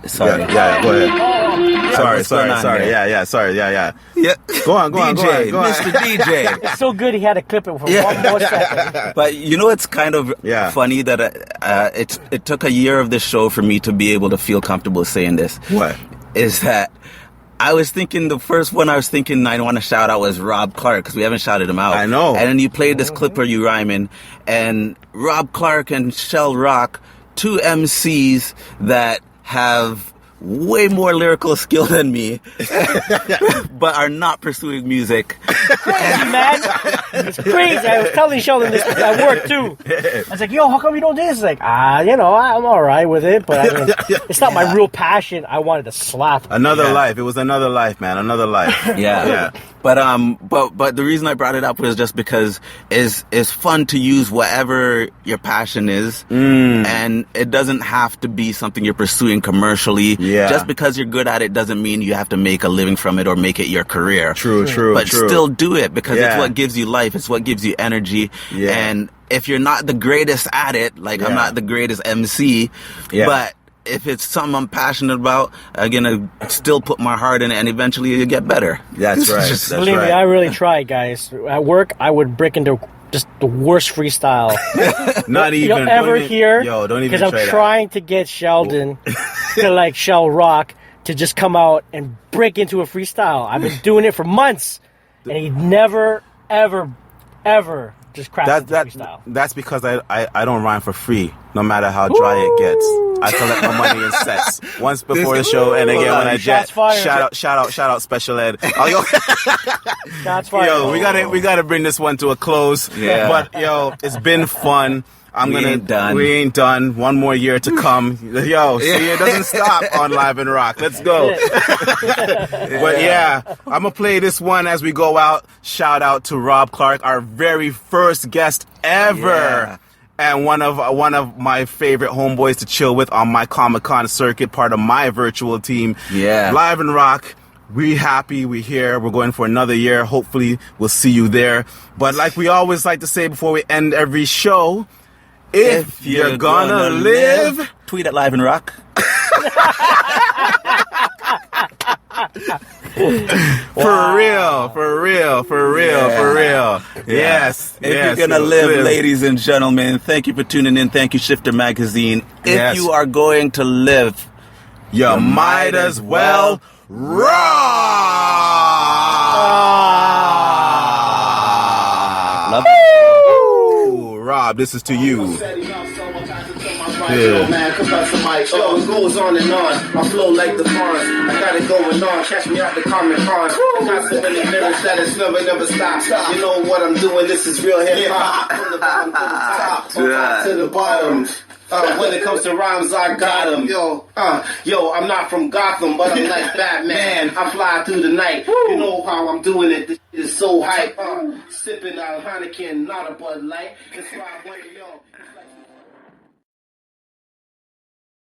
B: Sorry.
A: Yeah, go ahead. Sorry. Yeah. Go on.
B: Mr. DJ.
D: It's so good he had to clip it for one more second.
B: But it's kind of funny that it took a year of the show for me to be able to feel comfortable saying this.
A: What?
B: Is that I was thinking the first one I want to shout out was Rob Clark, because we haven't shouted him out.
A: I know.
B: And then you played this clip where you rhyming, and Rob Clark and Shell Rock, two MCs that have way more lyrical skill than me, but are not pursuing music.
D: Crazy, man. It's crazy. I was telling Sheldon this at work too. I was like, yo, how come you don't do this? He's like, I'm all right with it, but I mean, it's not my real passion. I wanted to slap.
A: Another life. It was another life, man. Another life.
B: Yeah. But the reason I brought it up was just because it's fun to use whatever your passion is, and it doesn't have to be something you're pursuing commercially.
A: Yeah.
B: Just because you're good at it doesn't mean you have to make a living from it or make it your career.
A: True.
B: But still do it because it's what gives you life. It's what gives you energy.
A: Yeah.
B: And if you're not the greatest at it, like I'm not the greatest MC, but if it's something I'm passionate about, I'm gonna still put my heart in it, and eventually it'll get better.
A: That's right. That's
D: Believe me, I really try, guys. At work, I would break into just the worst freestyle
A: Not even
D: you'll ever hear.
A: Yo, don't even
D: because I'm trying to get Sheldon to like Shell Rock to just come out and break into a freestyle. I've been doing it for months, and he never, ever just cracks the freestyle.
A: That's because I don't rhyme for free, no matter how dry it gets. I collect my money in sets. Once before the show, and again when I jet. Shout out Special Ed.
D: Shots fired.
A: Yo, we gotta bring this one to a close.
B: Yeah.
A: But yo, it's been fun. We ain't done. One more year to come. Yo, see, it doesn't stop on Live and Rock. Let's go. But yeah, I'm gonna play this one as we go out. Shout out to Rob Clark, our very first guest ever.
B: Yeah.
A: And one of my favorite homeboys to chill with on my Comic-Con circuit, part of my virtual team.
B: Yeah.
A: Live and Rock. We happy, we here, we're going for another year. Hopefully we'll see you there. But like we always like to say before we end every show, if you're gonna live,
B: tweet at Live and Rock.
A: For real. Yes.
B: If you're gonna live, ladies and gentlemen, thank you for tuning in. Thank you, Shifter Magazine. If you are going to live,
A: you might as well rock.
B: Love
A: Ooh, Rob, this is to you.
E: Yeah. Man, come out some mic. Yo, it goes on and on. I flow like the barn. I got it going on. Catch me out the Comic-Con. Got so many lyrics that it's never stop. You know what I'm doing? This is real hip hop. From the bottom to the top, from top to the bottom. When it comes to rhymes, I got them. Yo, I'm not from Gotham, but I'm like Batman. I fly through the night. You know how I'm doing it. This shit is so hype. Sipping out Heineken, not a Bud Light. It's 500, yo.